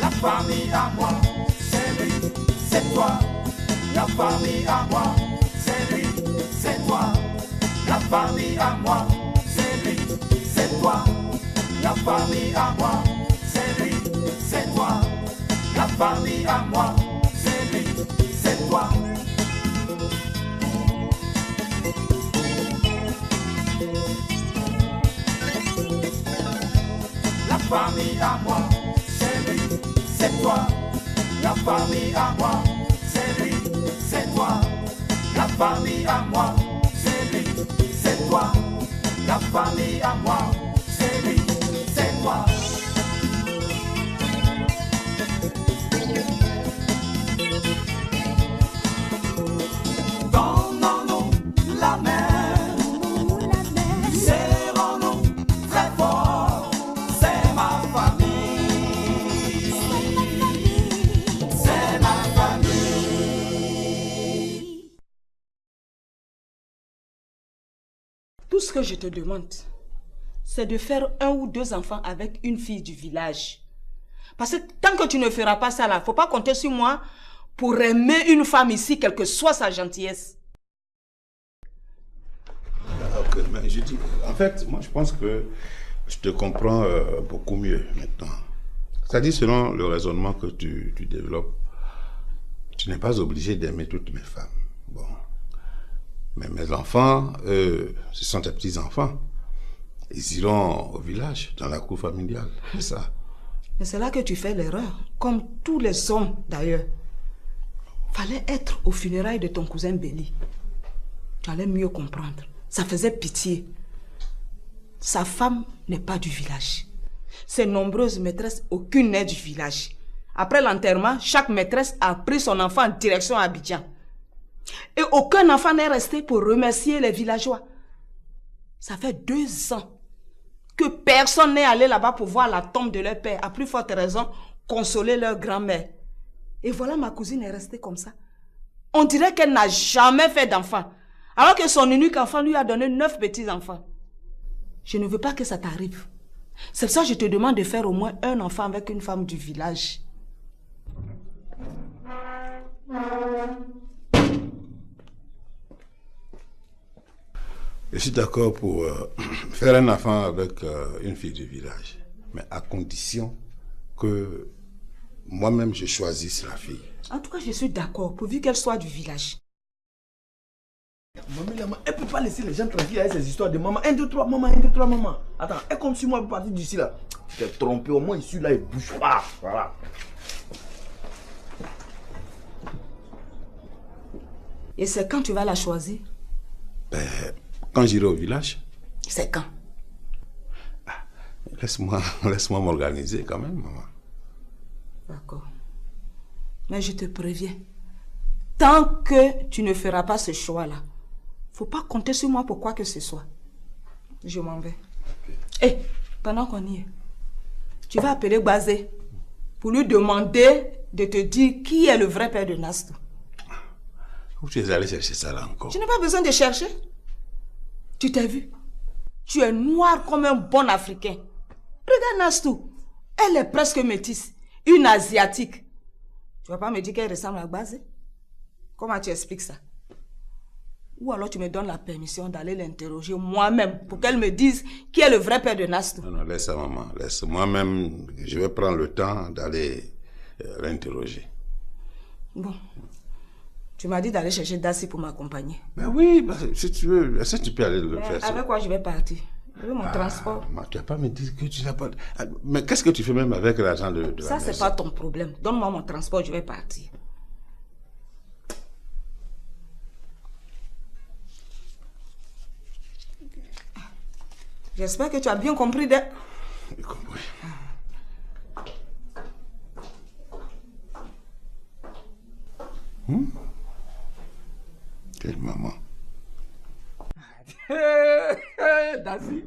La famille à moi, c'est lui, c'est toi. La famille à moi, c'est lui, c'est toi. La famille à moi, c'est lui, c'est toi. La famille à moi, c'est lui, c'est toi. La famille à moi, c'est lui, c'est toi. La famille à moi, c'est lui, c'est toi. La famille à moi, c'est lui, c'est toi. La famille à moi, c'est lui, c'est toi. La famille à moi, c'est lui, c'est toi. Donnons-nous la main, serrons-nous très fort. C'est ma famille, c'est ma famille. Tout ce que je te demande, c'est de faire 1 ou 2 enfants avec une fille du village. Parce que tant que tu ne feras pas ça là, il ne faut pas compter sur moi pour aimer une femme ici, quelle que soit sa gentillesse. Ok, mais je dis, en fait, moi je pense que je te comprends beaucoup mieux maintenant. C'est-à-dire, selon le raisonnement que tu développes, tu n'es pas obligé d'aimer toutes mes femmes. Bon. Mais mes enfants, ce sont tes petits-enfants. Ils iront au village, dans la cour familiale, c'est ça. Mais c'est là que tu fais l'erreur, comme tous les hommes d'ailleurs. Fallait être aux funérailles de ton cousin Béli. Tu allais mieux comprendre. Ça faisait pitié. Sa femme n'est pas du village. Ses nombreuses maîtresses, aucune n'est du village. Après l'enterrement, chaque maîtresse a pris son enfant en direction à Abidjan. Et aucun enfant n'est resté pour remercier les villageois. Ça fait 2 ans que personne n'est allé là-bas pour voir la tombe de leur père. À plus forte raison, consoler leur grand-mère. Et voilà, ma cousine est restée comme ça. On dirait qu'elle n'a jamais fait d'enfant. Alors que son unique enfant lui a donné 9 petits-enfants. Je ne veux pas que ça t'arrive. C'est pour ça que je te demande de faire au moins un enfant avec une femme du village. Je suis d'accord pour faire un enfant avec une fille du village, mais à condition que moi-même je choisisse la fille. En tout cas, je suis d'accord, pourvu qu'elle soit du village. Maman, elle peut pas laisser les gens tranquilles avec ces histoires de maman. 1, 2, 3, maman, 1, 2, 3, maman. Attends, elle compte sur moi pour partir d'ici là. Tu t'es trompé, au moins ici là, il bouge pas. Voilà. Et c'est quand tu vas la choisir? Ben, quand j'irai au village. C'est quand? Laisse-moi m'organiser quand même, maman. D'accord. Mais je te préviens, tant que tu ne feras pas ce choix-là, faut pas compter sur moi pour quoi que ce soit. Je m'en vais. Et pendant qu'on y est, tu vas appeler Bazé pour lui demander de te dire qui est le vrai père de Nastou. Où tu es allé chercher ça là encore? Je n'ai pas besoin de chercher. Tu t'es vu? Tu es noir comme un bon Africain. Regarde Nastou. Elle est presque métisse. Une Asiatique. Tu vas pas me dire qu'elle ressemble à Bazé? Comment tu expliques ça? Ou alors tu me donnes la permission d'aller l'interroger moi-même pour qu'elle me dise qui est le vrai père de Nastou. Non, laisse ça, maman. Laisse. Moi-même, je vais prendre le temps d'aller l'interroger. Bon. Tu m'as dit d'aller chercher Dassi pour m'accompagner. Ben oui, si tu veux, est-ce que tu peux aller le faire? Avec quoi je vais partir? Je veux mon transport. Tu n'as pas me dire que tu n'as pas... Mais qu'est-ce que tu fais même avec l'argent de la Ça, maison? c'est pas ton problème. Donne-moi mon transport, je vais partir. J'espère que tu as bien compris de... J'ai compris. Quelle maman. Dassi,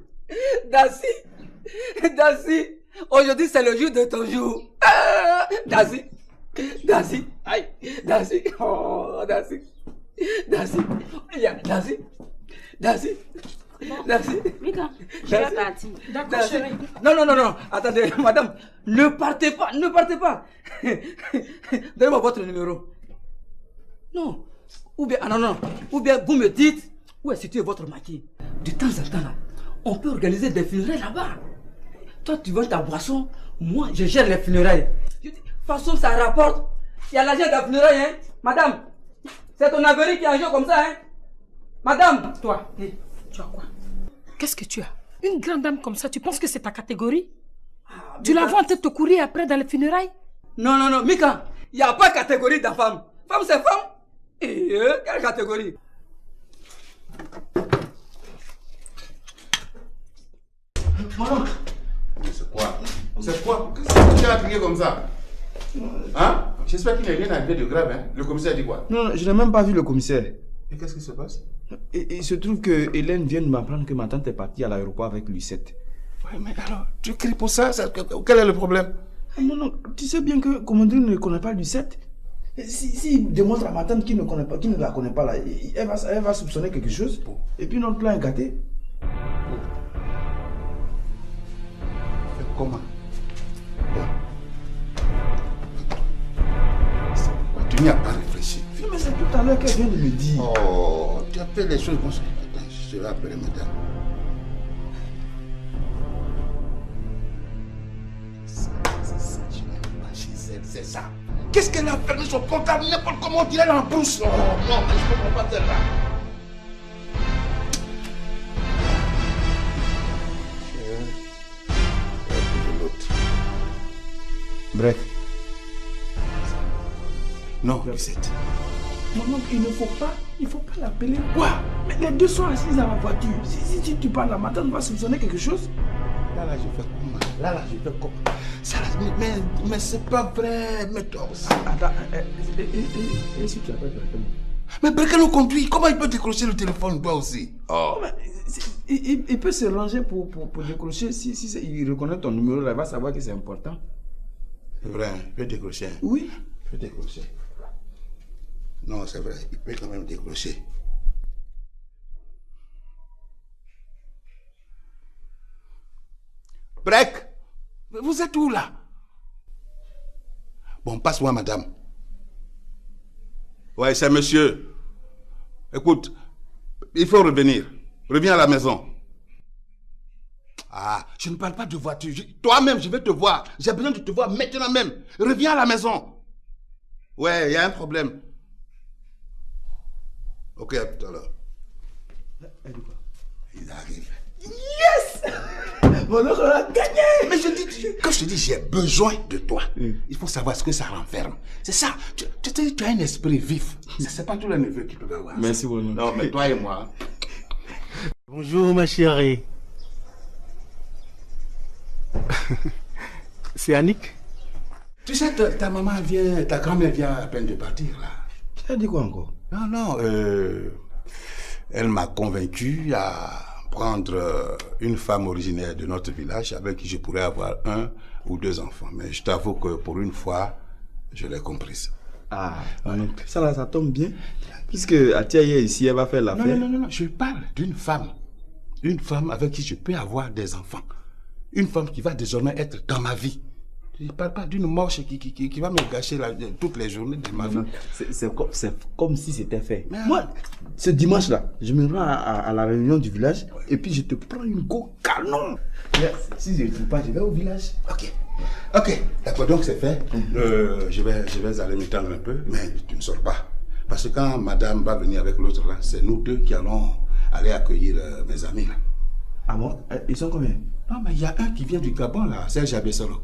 aujourd'hui c'est le jour de ton jour. Dassi, aïe, Dassi, oh, Dassi, Darcy. Mika, je vais partir. D'accord, chérie. Non, non, non, non. Attendez, madame. Ne partez pas, ne partez pas. Donnez-moi votre numéro. Non. Ou bien, ah non, non. Ou bien vous me dites où est situé votre maquis. De temps en temps, là, on peut organiser des funérailles là-bas. Toi, tu vends ta boisson. Moi, je gère les funérailles. De toute façon, ça rapporte. Il y a l'argent de la funéraille, hein. Madame, c'est ton avenir qui est en jeu comme ça, hein. Madame. Toi, tu as quoi? Qu'est-ce que tu as? Une grande dame comme ça, tu penses que c'est ta catégorie? Tu la vois en train de te courir après dans les funérailles? Non, non, non, Mika, il n'y a pas de catégorie de femme. Femme, c'est femme. Et quelle catégorie? Maman. C'est quoi? C'est quoi? Qu'est-ce que tu as crié comme ça? Hein? J'espère qu'il n'y a rien arrivé de grave, hein? Le commissaire dit quoi? Non, je n'ai même pas vu le commissaire. Et qu'est-ce qui se passe? Et il se trouve que Hélène vient de m'apprendre que ma tante est partie à l'aéroport avec Lucette. Ouais, mais alors, tu cries pour ça? Quel est le problème? Non, non, tu sais bien que Commandant ne connaît pas Lucette. S'il démontre à ma tante qu'il ne la connaît pas, là, elle va soupçonner quelque chose. Et puis notre plan est gâté. Comment? Tu n'y as pas réfléchi. Mais c'est tout à l'heure qu'elle vient de me dire. Oh, tu as fait les choses comme ça. Attends, je vais appeler madame. C'est ça. Qu'est-ce qu'elle a fermé son portable n'importe comment, on dirait en brousse. Oh non, mais je ne comprends pas celle-là. Bref. Non, Lucette. Maman, il ne faut pas l'appeler. Quoi? Mais les deux sont assis dans la voiture. Si tu parles à ma tante, va soupçonner quelque chose. Là, je fais comment? Là, je fais comment? Ça, mais c'est pas vrai, mais toi aussi. Attends, et si tu appelles quelqu'un? Mais Brecken nous conduit, comment il peut décrocher le téléphone, toi aussi? Oh. Il peut se ranger pour décrocher. Si il reconnaît ton numéro, là, il va savoir que c'est important. C'est vrai, il peut décrocher. Oui. Il peut décrocher. Non, c'est vrai, il peut quand même décrocher. Breck, vous êtes où là? Bon, passe-moi, madame. Ouais, c'est monsieur. Écoute, il faut revenir. Reviens à la maison. Ah, je ne parle pas de voiture. Toi-même, je vais te voir. J'ai besoin de te voir maintenant même. Reviens à la maison. Ouais, il y a un problème. Ok, à tout à l'heure. Il arrive. Yes! Mon oncle a gagné! Mais quand je te dis j'ai besoin de toi, il faut savoir ce que ça renferme. C'est ça. Tu as un esprit vif. C'est pas tous les neveux qui peuvent avoir. Merci, mon oncle. Non, mais toi et moi. Bonjour, ma chérie. C'est Annick? Tu sais, ta maman vient, ta grand-mère vient à peine de partir, là. Tu as dit quoi encore? Non, elle m'a convaincu à prendre une femme originaire de notre village avec qui je pourrais avoir 1 ou 2 enfants. Mais je t'avoue que pour une fois, je l'ai comprise. Ah, ça là, ça tombe bien. Puisque Atia est ici, elle va faire l'affaire. Non, je parle d'une femme. Une femme avec qui je peux avoir des enfants. Une femme qui va désormais être dans ma vie. Je ne parle pas d'une moche qui va me gâcher toutes les journées de ma vie. C'est comme si c'était fait. Mais moi, ce dimanche-là, je me rends à la réunion du village et puis je te prends une go canon. Si je ne trouve pas, je vais au village. Ok, d'accord, donc c'est fait. Je vais aller m'étendre un peu, mais tu ne sors pas. Parce que quand madame va venir avec l'autre là, c'est nous deux qui allons aller accueillir mes amis là. Ah bon? Ils sont combien? Non, mais il y a un qui vient du Gabon là, Serge Abessalo.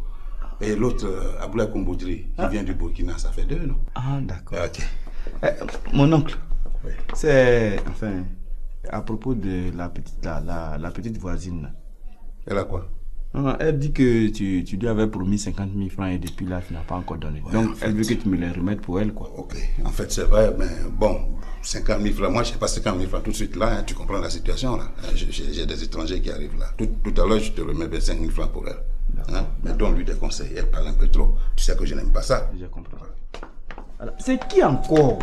Et l'autre, Aboulaye Komboudri, qui vient du Burkina, ça fait 2, non? Ah, d'accord. Ok. Mon oncle, oui. C'est, enfin, à propos de la petite voisine là. Elle a quoi? Non, elle dit que tu lui avais promis 50 000 francs et depuis là, tu n'as pas encore donné. Ouais, donc, elle veut que tu me les remettes pour elle, quoi. Ok, en fait, c'est vrai, mais bon, 50 000 francs, moi, je n'ai pas 50 000 francs tout de suite là, hein, tu comprends la situation là. J'ai des étrangers qui arrivent là. Tout à l'heure, je te remets 25 000 francs pour elle. Hein? Mais donne-lui des conseils, elle parle un peu trop. Tu sais que je n'aime pas ça. Je comprends. C'est qui encore?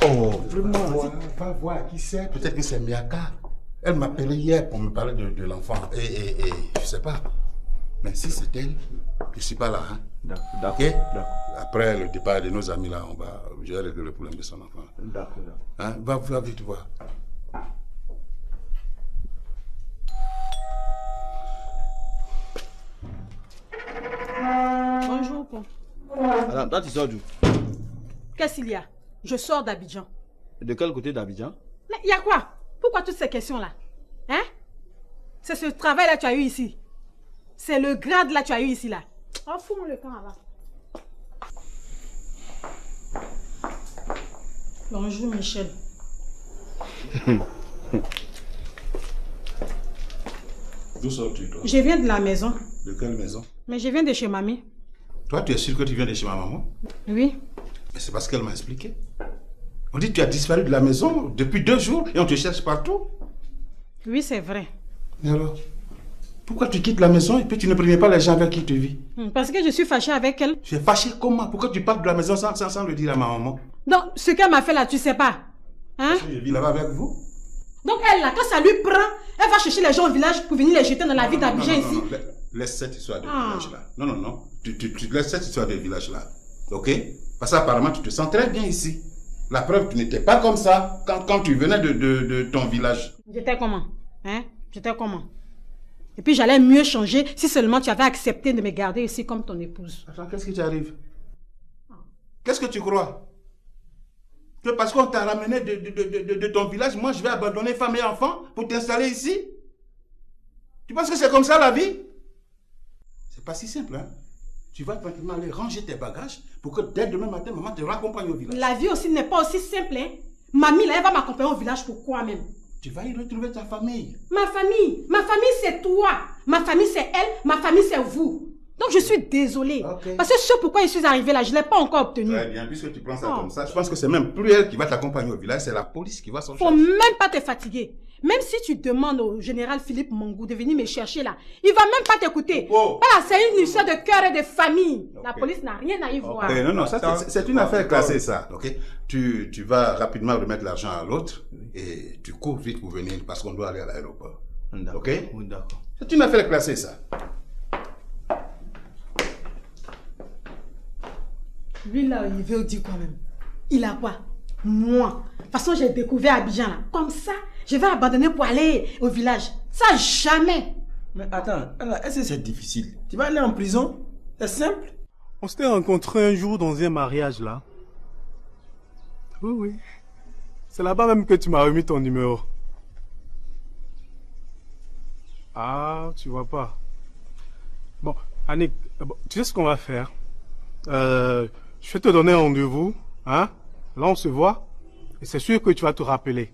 Oh, vraiment. Va voir qui c'est. Peut-être que c'est Miaka. Elle m'appelait hier pour me parler de l'enfant. Et je sais pas. Mais si c'est elle, je suis pas là. Hein. D'accord. Ok? Après le départ de nos amis là, je vais régler le problème de son enfant. D'accord. Hein? Va vite voir. Bonjour, Pon. Alors, toi, tu sors d'où? Qu'est-ce qu'il y a? Je sors d'Abidjan. De quel côté d'Abidjan? Mais il y a quoi? Pourquoi toutes ces questions-là? Hein? C'est ce travail-là que tu as eu ici. C'est le grade-là que tu as eu ici, là. Oh, fous-moi le camp là. Bonjour, Michel. D'où sors-tu, toi? Je viens de la maison. De quelle maison? Mais je viens de chez mamie. Toi, tu es sûr que tu viens de chez ma maman? Oui. Mais c'est parce qu'elle m'a expliqué. On dit que tu as disparu de la maison depuis 2 jours et on te cherche partout. Oui, c'est vrai. Mais alors, pourquoi tu quittes la maison et puis tu ne préviens pas les gens avec qui tu vis? Parce que je suis fâchée avec elle. Tu es fâché comment? Pourquoi tu pars de la maison sans le dire à ma maman? Donc, ce qu'elle m'a fait là, tu sais pas. Hein? Je vis là-bas avec vous. Donc, elle là, quand ça lui prend, elle va chercher les gens au village pour venir les jeter dans la ville d'Abidjan ici. Non. Laisse cette histoire de village là. Non. Tu laisses cette histoire de village là. Ok? Parce qu'apparemment, tu te sens très bien ici. La preuve, tu n'étais pas comme ça quand tu venais de ton village. J'étais comment? Hein? J'étais comment? Et puis j'allais mieux changer si seulement tu avais accepté de me garder ici comme ton épouse. Attends, qu'est-ce qui t'arrive? Qu'est-ce que tu crois? Que parce qu'on t'a ramené de ton village, moi je vais abandonner femme et enfant pour t'installer ici? Tu penses que c'est comme ça la vie? C'est pas si simple, hein? Tu vas tranquillement aller ranger tes bagages pour que dès demain matin, maman te raccompagne au village. La vie aussi n'est pas aussi simple, hein? Mamie, là, elle va m'accompagner au village pour quoi même? Tu vas y retrouver ta famille. Ma famille c'est toi. Ma famille c'est elle, ma famille c'est vous. Donc je suis désolée. Okay. Parce que ce pourquoi je suis arrivée là, je ne l'ai pas encore obtenu. Très bien, puisque tu prends ça comme ça, je pense que c'est même plus elle qui va t'accompagner au village, c'est la police qui va s'en charger. Faut même pas te fatiguer. Même si tu demandes au général Philippe Mangou de venir me chercher là, il va même pas t'écouter. Oh. Voilà, c'est une histoire de cœur et de famille. Okay. La police n'a rien à y voir. Non, ça c'est une affaire classée ça. Ok, tu vas rapidement remettre l'argent à l'autre et tu cours vite pour venir parce qu'on doit aller à l'aéroport. Ok? Oui, d'accord. C'est une affaire classée ça. Lui là, il veut dire quoi même? Il a quoi? Moi. De toute façon, j'ai découvert Abidjan là. Comme ça, je vais abandonner pour aller au village. Ça, jamais. Mais attends, est-ce que c'est difficile? Tu vas aller en prison? C'est simple. On s'était rencontrés un jour dans un mariage là. Oui. C'est là-bas même que tu m'as remis ton numéro. Ah, tu vois pas. Bon, Annick, tu sais ce qu'on va faire? Je vais te donner un rendez-vous. Hein? Là, on se voit. Et c'est sûr que tu vas te rappeler.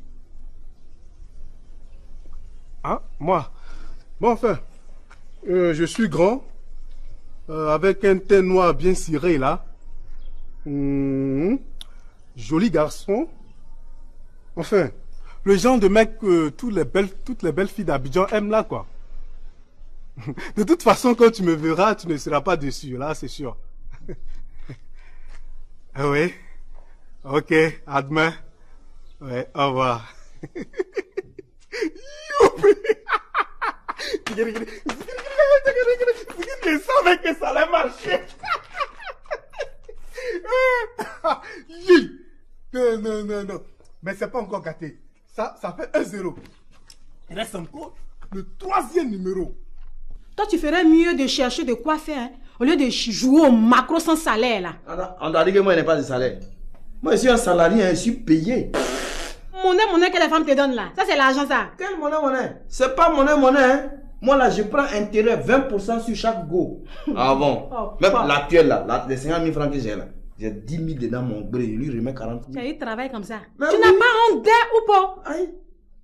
Hein? Moi? Bon, enfin, je suis grand. Avec un teint noir bien ciré, là. Joli garçon. Enfin, le genre de mec que toutes les belles filles d'Abidjan aiment là, quoi. De toute façon, quand tu me verras, tu ne seras pas déçu, là, c'est sûr. Ah oui? Ok, à demain. Ouais, au revoir. Je savais que ça allait marcher. Non. Mais c'est pas encore gâté. Ça fait 1-0. Il reste encore le 3e numéro. Toi, tu ferais mieux de chercher de quoi faire, hein, au lieu de jouer au macro sans salaire, là. On t'a dit que moi, je n'ai pas de salaire. Moi, je suis un salarié, je suis payé. Monnaie que les femmes te donnent, là. Ça, c'est l'argent, ça. Quelle monnaie? C'est pas monnaie, hein. Moi, là, je prends intérêt 20% sur chaque go. Ah bon? Même l'actuel, là, les 50 000 francs que j'ai, là. J'ai 10 000 dedans mon gré, je lui remets 40 000. Il travaille comme ça. Mais tu n'as pas honte d'air ou pas? Aïe,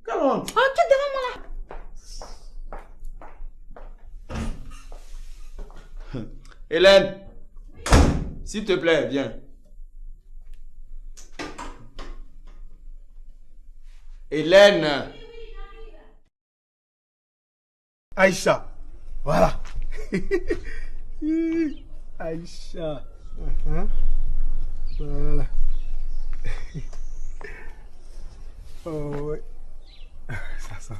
quelle honte? Oh, tu es devant moi, là. Hélène, s'il te plaît, viens. Hélène. Aïcha. Voilà. Aïcha. Voilà. Oh, ouais. Ça.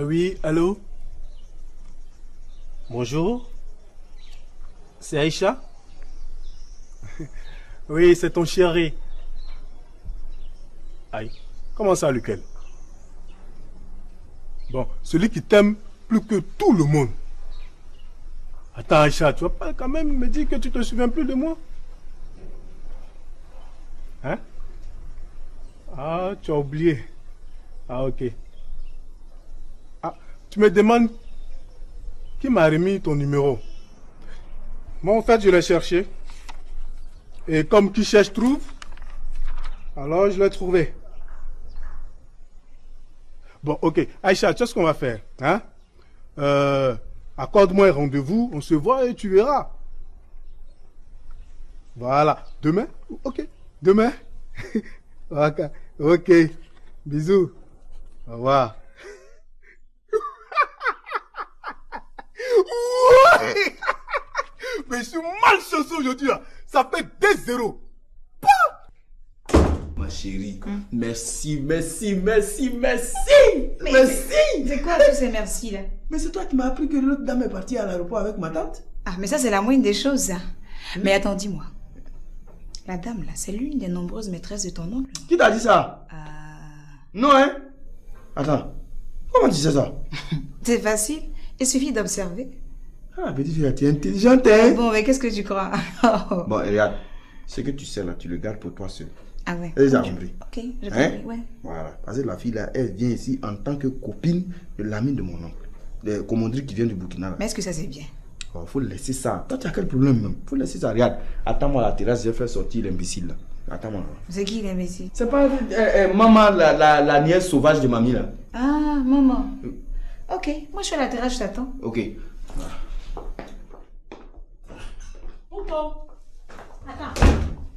Oui, allô? Bonjour? C'est Aïcha? Oui, c'est ton chéri. Aïe, comment ça, lequel? Bon, celui qui t'aime plus que tout le monde. Attends, Aïcha, tu vas pas quand même me dire que tu te souviens plus de moi? Hein? Ah, tu as oublié. Ah, ok. Ah, tu me demandes qui m'a remis ton numéro. Moi, en fait, je l'ai cherché. Et comme qui cherche trouve, alors je l'ai trouvé. Bon, ok. Aïcha, tu sais ce qu'on va faire, hein? Accorde-moi un rendez-vous, on se voit et tu verras. Voilà. Demain? Ok. Demain? Ok. Ok. Bisous. Au revoir. Mais je suis mal chanceux aujourd'hui, là. Ça fait 2-0. Ma chérie, merci. C'est quoi tous ces merci là? Mais c'est toi qui m'as appris que l'autre dame est partie à l'aéroport avec ma tante. Ah, mais ça c'est la moindre des choses, ça. Mais attends, dis-moi. La dame là, c'est l'une des nombreuses maîtresses de ton oncle. Qui t'a dit ça? Non, hein? Attends, comment tu sais ça? C'est facile, il suffit d'observer. Ah, petite fille, tu es intelligente, hein? Bon, mais qu'est-ce que tu crois? Bon, regarde, ce que tu sais là, tu le gardes pour toi seul. Ah ouais. Elle a compris. Ok, j'ai compris, ouais. Voilà, parce que la fille là, elle vient ici en tant que copine de l'ami de mon oncle. Le commandeur qui vient du Burkina. Mais est-ce que ça c'est bien? Oh, faut laisser ça. Toi, tu as quel problème même? Faut laisser ça. Regarde, attends-moi à la terrasse, je vais faire sortir l'imbécile là. Attends-moi. C'est qui l'imbécile? C'est pas maman, la nièce sauvage de mamie là. Ah, maman. Ok, moi je suis à la terrasse, je t'attends. Ok. Oupo, attends.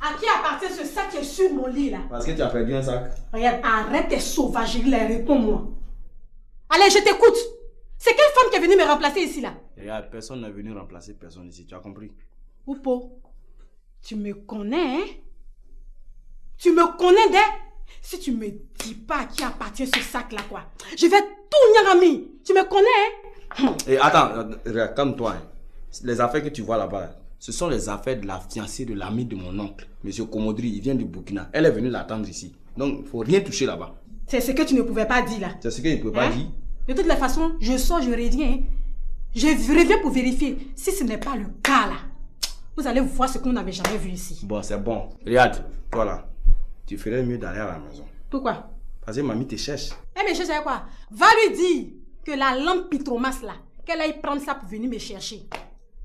À qui appartient ce sac qui est sur mon lit là? Parce que tu as perdu un sac. Regarde, arrête tes sauvageries là, réponds-moi. Allez, je t'écoute. C'est quelle femme qui est venue me remplacer ici là? Regarde, personne n'est venu remplacer personne ici, tu as compris? Oupo, tu me connais, hein? Tu me connais, si tu me dis pas à qui appartient ce sac là, quoi, je vais tout nier. Tu me connais, hein? Et attends, regarde, calme-toi. Hein. Les affaires que tu vois là-bas, ce sont les affaires de la fiancée de l'ami de mon oncle, Monsieur Komodri. Il vient du Burkina. Elle est venue l'attendre ici. Donc, il ne faut rien toucher là-bas. C'est ce que tu ne pouvais pas dire là. C'est ce qu'il ne pouvait pas dire. De toutes les façons, je sors, je reviens. Hein. Je reviens pour vérifier. Si ce n'est pas le cas là, vous allez voir ce qu'on n'avait jamais vu ici. Bon, c'est bon. Regarde, toi là, tu ferais mieux d'aller à la maison. Pourquoi? Parce que mamie te cherche. Eh mais cherche quoi? Va lui dire que la lampe Pitromas là, qu'elle aille prendre ça pour venir me chercher.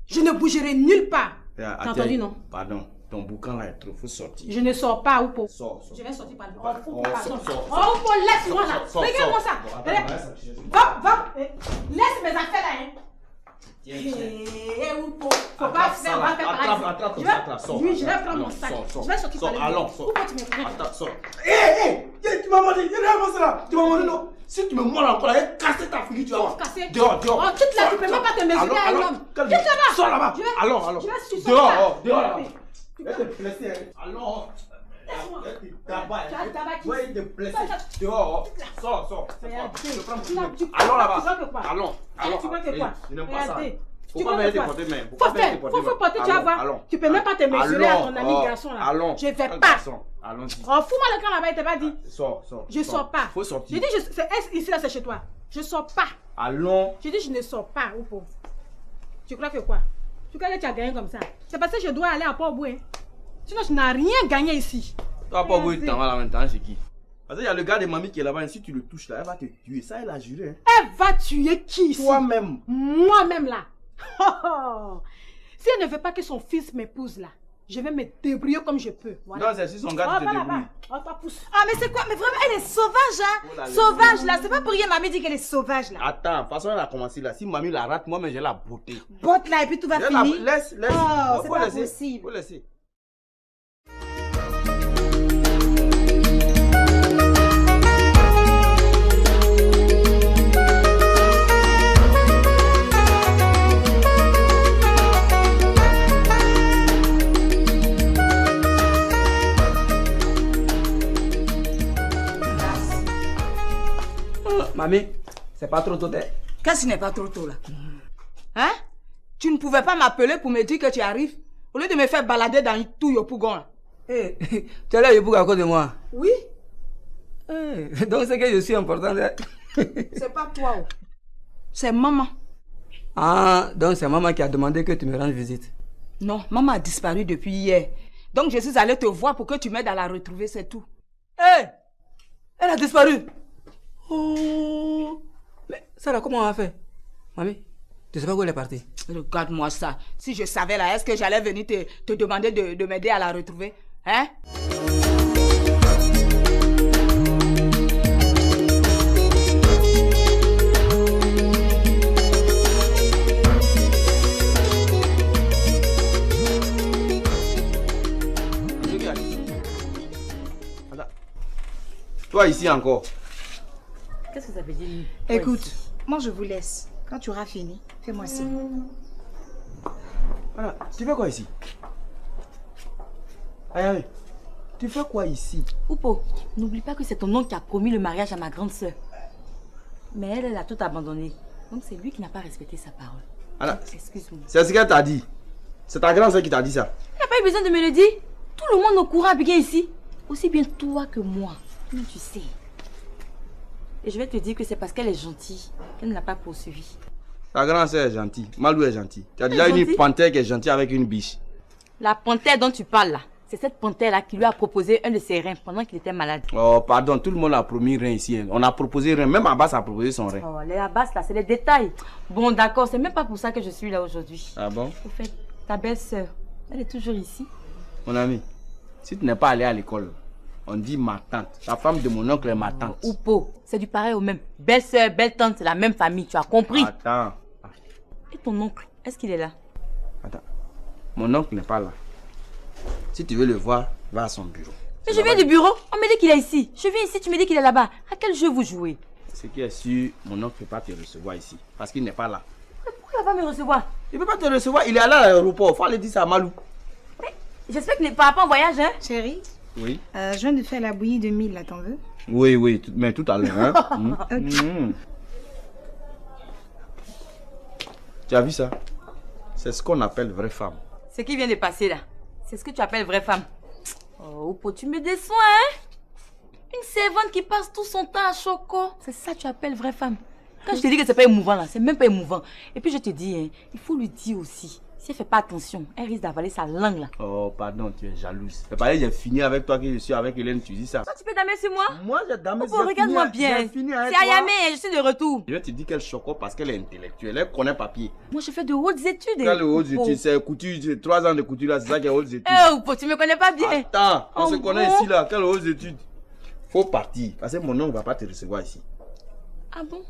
Je ne bougerai nulle part. T'as entendu, non? Pardon, ton boucan là est trop, faut sortir. Je ne sors pas, Oupo. Sors. Je vais sortir par le Oupo, laisse-moi là. Regarde-moi ça. Va. Laisse mes affaires là, hein. Oupo, faut pas faire, va faire attrape ton sac là, sors. Oui, je vais prendre mon sac. Je vais sortir par le allons, sors. Pourquoi tu me prends? Attends, sors. Tu m'as mangé, tu m'as mangé, non? Si tu me mords encore là, elle casse ta fille, tu vas voir. Dehors. Oh, quitte là, tu peux même pas te mesurer à un homme. Quitte là-bas. Sors là-bas. Allons. Dehors là-bas. Elle te blessée. Allons. Elle te blessée. Dehors. Sors. Allons là-bas. Allons. Tu vois que quoi? Je n'aime pas ça. Tu vois que quoi? Faut porter, tu vas voir. Tu peux même pas te mesurer à ton ami garçon là. Je vais pas. Allons-y. Oh, fous-moi le camp là-bas, il t'a pas dit. Sors. Je sors pas. Faut sortir. J'ai dit, ici là, c'est chez toi. Je sors pas. Allons. J'ai dit, je ne sors pas, Oupo. Tu crois que quoi? Tu crois que tu as gagné comme ça? C'est parce que je dois aller à Port-Boué. Sinon, je n'ai rien gagné ici. Toi, Port-Boué, tu t'en vas là maintenant, c'est qui? Parce qu'il y a le gars de mamie qui est là-bas, et si tu le touches là, elle va te tuer. Ça, elle a juré. Hein. Elle va tuer qui ici? Toi-même. Moi-même là. Si elle ne veut pas que son fils m'épouse là, je vais me débrouiller comme je peux. Voilà. Non, c'est si son gars te débrouille. Ah, mais c'est quoi? Mais vraiment, elle est sauvage, hein? Sauvage là. C'est pas pour rien, mamie dit qu'elle est sauvage là. Attends, de toute façon, elle a commencé là. Si mamie la rate, moi, mais j'ai la beauté. Botte là, et puis tout va finir. Laisse. Oh, c'est pas possible. Faut laisser. Mamie, c'est pas trop tôt. Qu'est-ce qui n'est pas trop tôt là? Hein? Tu ne pouvais pas m'appeler pour me dire que tu arrives? Au lieu de me faire balader dans tout Yopougon. Hey, tu es là Yopougon à cause de moi? Oui. Hey, donc c'est que je suis important. C'est pas toi. C'est maman. Ah, donc c'est maman qui a demandé que tu me rendes visite. Non, maman a disparu depuis hier. Donc je suis allée te voir pour que tu m'aides à la retrouver, c'est tout. Hé! Elle a disparu! Oh! Mais ça là, comment on a fait? Mamie, tu sais pas où elle est partie? Regarde-moi ça. Si je savais là, est-ce que j'allais venir te demander de m'aider à la retrouver? Hein? Toi ici encore. Qu'est-ce que ça veut dire? Écoute, moi je vous laisse. Quand tu auras fini, fais-moi signe. Voilà, tu fais quoi ici? Aïe, tu fais quoi ici? Oupo, n'oublie pas que c'est ton oncle qui a promis le mariage à ma grande sœur. Mais elle a tout abandonné. Donc c'est lui qui n'a pas respecté sa parole. Voilà. Excuse-moi. C'est ce qu'elle t'a dit. C'est ta grande sœur qui t'a dit ça. Elle n'a pas eu besoin de me le dire. Tout le monde est au courant bien ici. Aussi bien toi que moi. Mais tu sais. Et je vais te dire que c'est parce qu'elle est gentille qu'elle ne l'a pas poursuivi. Ta grande sœur est gentille. Malou est gentille. Tu as déjà une panthère qui est gentille avec une biche. La panthère dont tu parles là, c'est cette panthère-là qui lui a proposé un de ses reins pendant qu'il était malade. Oh, pardon, tout le monde a promis rein ici. On a proposé rein. Même Abbas a proposé son rein. Oh, les Abbas là, c'est les détails. Bon, d'accord, c'est même pas pour ça que je suis là aujourd'hui. Ah bon? Au fait, ta belle-sœur, elle est toujours ici. Mon ami, si tu n'es pas allé à l'école, on dit ma tante. La femme de mon oncle est ma tante. Oupo, c'est du pareil au même. Belle-sœur, belle-tante, c'est la même famille, tu as compris? Attends. Et ton oncle, est-ce qu'il est là? Attends. Mon oncle n'est pas là. Si tu veux le voir, va à son bureau. Mais je viens du bureau, on me dit qu'il est ici. Je viens ici, tu me dis qu'il est là-bas. À quel jeu vous jouez? Ce qui est sûr, mon oncle ne peut pas te recevoir ici. Parce qu'il n'est pas là. Mais pourquoi il va me recevoir? Il ne peut pas te recevoir, il est allé à l'aéroport. Il faut aller dire ça à Malou. Mais j'espère qu'il n'est pas en voyage, hein? Chérie, oui. Je viens de faire la bouillie de 1000, là, t'en veux? Oui, oui, mais tout à l'heure. Hein? Ok. Tu as vu ça? C'est ce qu'on appelle vraie femme. Ce qui vient de passer là, c'est ce que tu appelles vraie femme. Oh, Oupo, tu me déçois, hein? Une servante qui passe tout son temps à Choco. C'est ça que tu appelles vraie femme. Quand je te dis que c'est pas émouvant là, c'est même pas émouvant. Et puis je te dis, hein, il faut lui dire aussi. Si elle fait pas attention, elle risque d'avaler sa langue là. Oh, pardon, tu es jalouse. C'est pareil, j'ai fini avec toi que je suis avec Hélène, tu dis ça. Toi, tu peux damer sur moi? Moi, j'ai damé Oupo, regarde-moi bien. C'est Ayame, je suis de retour. Je te dis qu'elle choque parce qu'elle est intellectuelle, elle connaît papier. Moi, je fais de hautes études. Quelles hautes études? C'est couture, 3 ans de couture là, c'est ça qui est hautes études. Eh, Oupo, tu me connais pas bien. Attends, on Oh, se connaît bon. ici là, quelles hautes études? Faut partir, parce que mon oncle ne va pas te recevoir ici. Ah bon?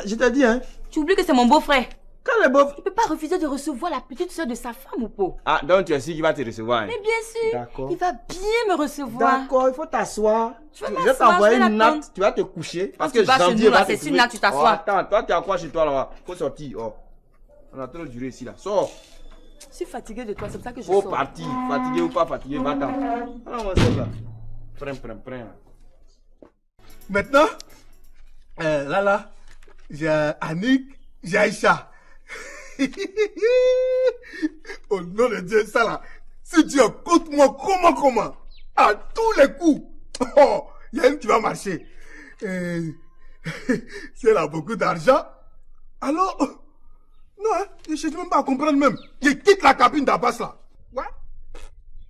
Je t'ai dit, hein? Tu oublies que c'est mon beau-frère. Quand le beau... Tu peux pas refuser de recevoir la petite soeur de sa femme, Oupo. Ah, donc tu es sûr qu'il va te recevoir, hein? Mais bien sûr, D'accord. il va bien me recevoir. D'accord, il faut t'asseoir. Je vais Je vais m'asseoir, t'envoyer je vais une l'attendre. natte, tu vas te coucher. Parce tu que vas chez janvier nous, là, va te c'est trouver. sur une natte, tu t'assois. Oh, attends, toi tu as quoi chez toi là-bas? Faut sortir, oh. On a trop duré ici là. Sors. Je suis fatiguée de toi, c'est pour ça que je Faut sors. partir. Fatigué ou pas fatigué, va-t'en. Ah, moi c'est là. Prends. Maintenant, là, j'ai Annick, j'ai Aïcha. Au nom de Dieu, ça là, si tu écoutes moi, comment, à tous les coups, oh, il y a une qui va marcher. Si elle a beaucoup d'argent, alors, non, hein, je ne cherche même pas à comprendre même. Je quitte la cabine d'Abbas là. Ouais?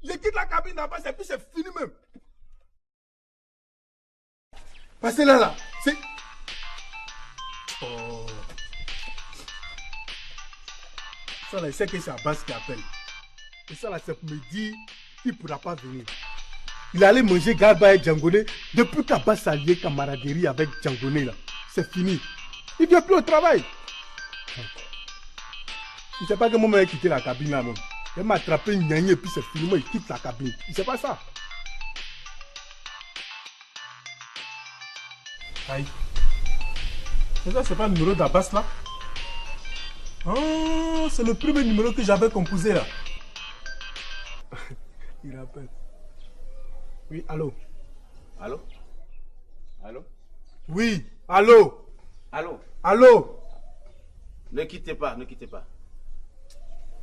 Je quitte la cabine d'Abbas et puis c'est fini même. Parce que là, c'est... Oh. Ça là, c'est que c'est Abbas qui appelle. Et ça là, c'est pour me dire qu'il ne pourra pas venir. Il allait manger Garba et Djangoné depuis qu'Abbas a lié camaraderie avec Djangoné là. C'est fini. Il ne vient plus au travail. Il ne sait pas que moi, il a quitté la cabine là même. Il m'a attrapé une gnagne et puis c'est fini, moi il quitte la cabine. Il ne sait pas ça. Aïe. Mais ça, c'est pas le numéro d'Abbas là? Oh, c'est le premier numéro que j'avais composé là. Il appelle. Oui, allô? Allô? Oui, allô? Allô? Allô? Ne quittez pas, ne quittez pas.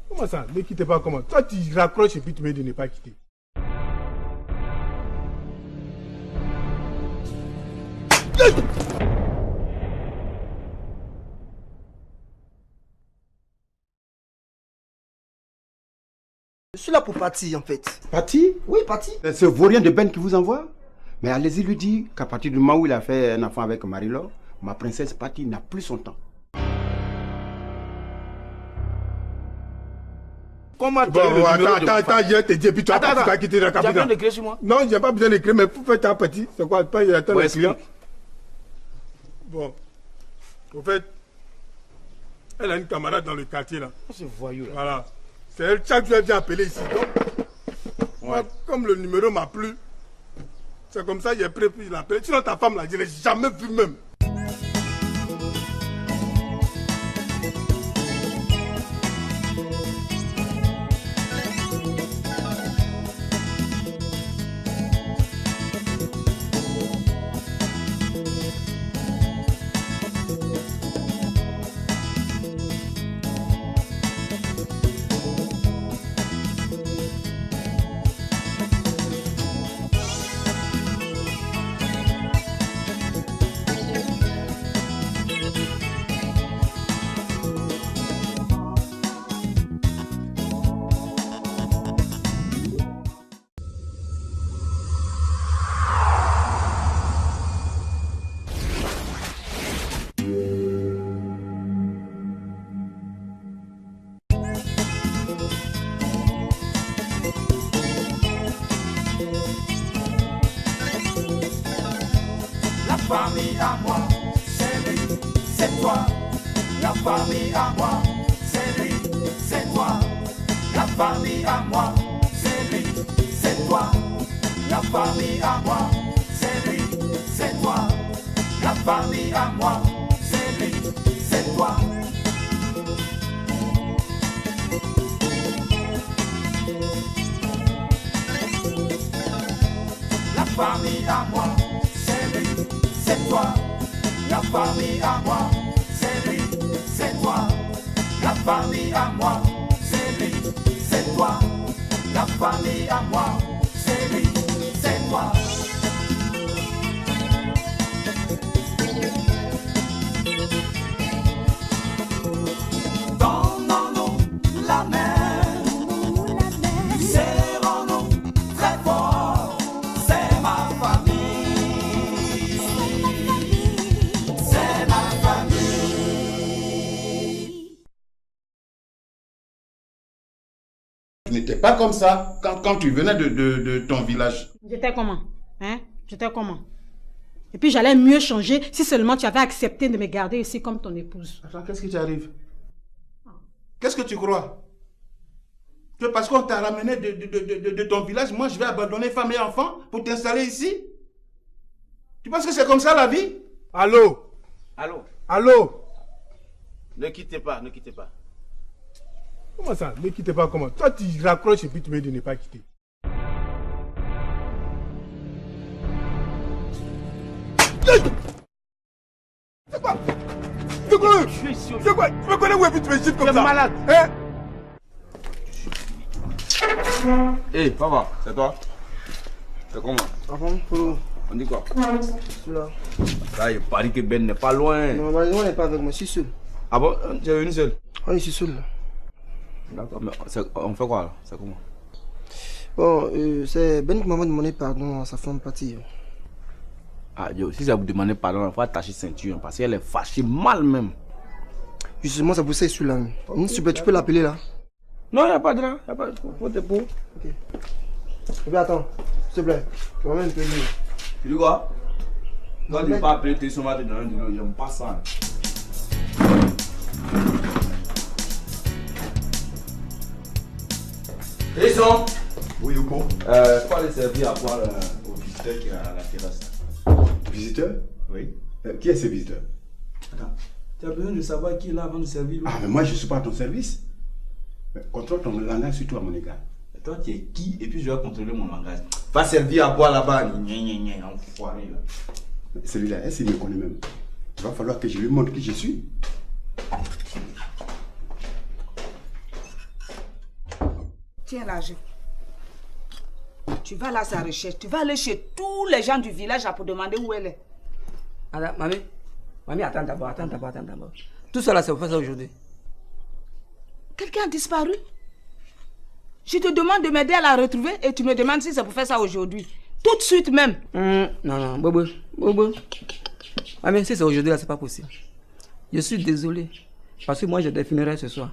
Comment ça? Ne quittez pas comment? Toi, tu raccroches et puis tu me dis de ne pas quitter. Je suis là pour partir en fait. Parti? Oui, partir. C'est ce vaurien de Ben qui vous envoie? Mais allez-y lui dire qu'à partir du moment où il a fait un enfant avec Marie-Laure, ma princesse Patty n'a plus son temps. Comment tu attends, je te dis, et puis tu vas quitter la capitale. Tu as besoin d'écrire sur moi? Non, j'ai pas besoin d'écrire, mais pour faire ta petite, c'est quoi? Pas il attend le client. Bon. Au fait, elle a une camarade dans le quartier là. C'est voyou là. Voilà. C'est elle, chaque jour elle vient appeler ici. Donc, moi, comme le numéro m'a plu, c'est comme ça j'ai pris, puis je l'appelle. Sinon ta femme là, je l'ai jamais vue même. famille à moi, c'est lui, c'est toi. La famille à moi, c'est lui, c'est toi. La famille à moi, c'est lui, c'est toi. La famille à moi, c'est lui, c'est toi. La famille à moi, c'est lui, c'est toi. La famille à moi, c'est lui, c'est toi. La famille à moi, c'est lui, c'est toi. La famille à moi, c'est lui, c'est toi. La famille à moi, c'est lui, c'est toi. Donnons-nous la main, serrons-nous très fort. C'est ma famille, c'est ma famille. Tu n'étais pas comme ça quand tu venais de ton village. J'étais comment? Hein? J'étais comment? Et puis j'allais mieux changer si seulement tu avais accepté de me garder ici comme ton épouse. Attends, qu'est-ce qui t'arrive? Qu'est-ce que tu crois? Que parce qu'on t'a ramené de ton village, moi je vais abandonner femme et enfant pour t'installer ici? Tu penses que c'est comme ça la vie? Allô? Allô? Allô? Ne quittez pas, ne quittez pas. Comment ça? Ne quittez pas comment? Toi tu raccroches et puis tu me dis de ne pas quitter. C'est quoi? C'est quoi? C'est quoi? Tu me connais où et puis tu me gifles comme ça? Tu es malade. Hein? Hé, papa, c'est toi? C'est comment? On dit quoi? Celui-là. Ça, il paraît que Ben n'est pas loin. Non, Marie-Laure n'est pas avec moi, je suis seul. Ah bon? Tu es venu seul? Oui, je suis seul. D'accord, mais on fait quoi là? C'est comment? Bon, c'est Ben qui m'a demandé pardon à sa femme partie. Ah, yo, si ça vous demande pardon, il faut attacher ceinture parce qu'elle est fâchée mal même. Justement, c'est pour ça que je suis là. Tu peux l'appeler là? Non, il n'y a pas de là. Il n'y a pas de pour. Ok. Et puis attends, s'il te plaît. Tu vas même payer. Tu dis quoi? Quand tu ne pas appeler tes sommats, tu donnes de l'eau. J'aime pas ça. Jason! Oui, Yoko. Je peux aller servir à boire au visiteur qui est à la terrasse. Visiteur? Oui. Qui est ce visiteur? Attends. Tu as besoin de savoir qui est là avant de servir. Ah, mais moi je ne suis pas à ton service. Mais contrôle ton langage surtout à mon égard. Et toi, tu es qui? Et puis je vais contrôler mon langage. Va servir à boire là-bas. Enfoiré là. Celui-là, est-ce qu'il me connaît même? Il va falloir que je lui montre qui je suis. Tiens l'argent. Tu vas là à sa recherche. Tu vas aller chez tous les gens du village là pour demander où elle est. Alors, mamie, attends d'abord. Tout cela, c'est pour faire ça aujourd'hui. Quelqu'un a disparu? Je te demande de m'aider à la retrouver et tu me demandes si c'est pour faire ça aujourd'hui. Tout de suite même. Non, Bobo. Mamie, si c'est aujourd'hui là, c'est pas possible. Je suis désolé. Parce que moi, j'ai des funérailles ce soir.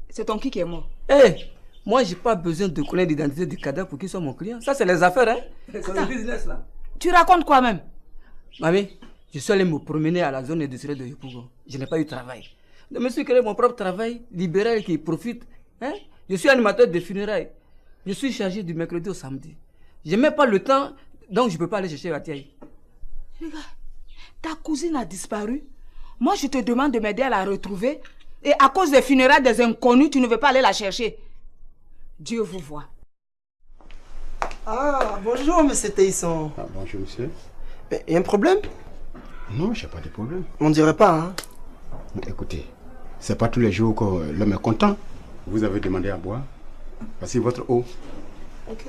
C'est ton qui est mort? Moi, j'ai pas besoin de connaître l'identité du cadavre pour qu'il soit mon client. Ça, c'est les affaires, hein. C'est le business, là. Tu racontes quoi même? Mamie, je suis allé me promener à la zone industrielle de Yopougon. Je n'ai pas eu de travail. Je me suis créé mon propre travail libéral qui profite. Hein? Je suis animateur de funérailles. Je suis chargé du mercredi au samedi. Je n'ai même pas le temps, donc je ne peux pas aller chercher la tiaille. Regarde, ta cousine a disparu. Moi, je te demande de m'aider à la retrouver. Et à cause des funérailles des inconnus, tu ne veux pas aller la chercher. Dieu vous voit. Ah, bonjour, monsieur Teisson. Ah, bonjour, monsieur. Il y a un problème? Non, j'ai pas de problème. On dirait pas, hein? Écoutez, c'est pas tous les jours que l'homme est content. Vous avez demandé à boire. Voici votre eau. Ok.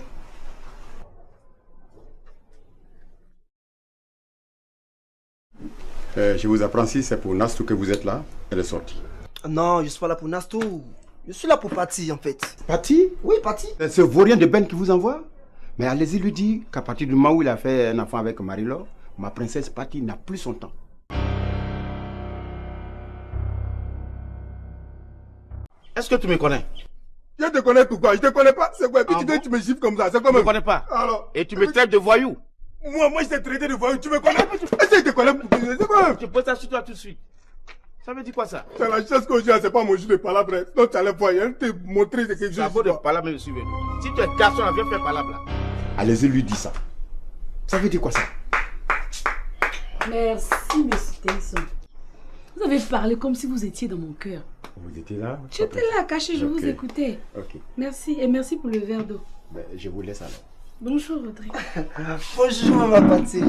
Je vous apprends si c'est pour Nastou que vous êtes là. Elle est sortie. Non, je suis pas là pour Nastou. Je suis là pour Patty, en fait. Patty? Oui, Patty. C'est ce vaurien de Ben qui vous envoie? Mais allez-y lui dire qu'à partir du moment où il a fait un enfant avec Marie-Laure, ma princesse Patty n'a plus son temps. Est-ce que tu me connais? Je te connais pourquoi? Je te connais pas. C'est quoi? Et puis tu me gifles comme ça. C'est quoi? Je ne connais pas. Alors, et tu me traites de voyou? Moi je t'ai traité de voyou. Tu me connais? Est-ce que je te connais? C'est quoi? Je pose ça sur toi tout de suite. Ça veut dire quoi ça? C'est la chose que je dis, c'est pas mon jeu de palabre. Non, tu allais voir, il te montrer quelque chose. Ça vaut de palabre, je suis venu. Si tu es garçon, viens faire palabre là. Allez-y lui dire ça. Ça veut dire quoi ça? Merci, monsieur Teisson. Vous avez parlé comme si vous étiez dans mon cœur. Vous étiez là? J'étais là, caché, je vous écoutais. Ok. Merci, et merci pour le verre d'eau. Ben, je vous laisse alors. Bonjour, Rodrigue. Bonjour, ma Patty.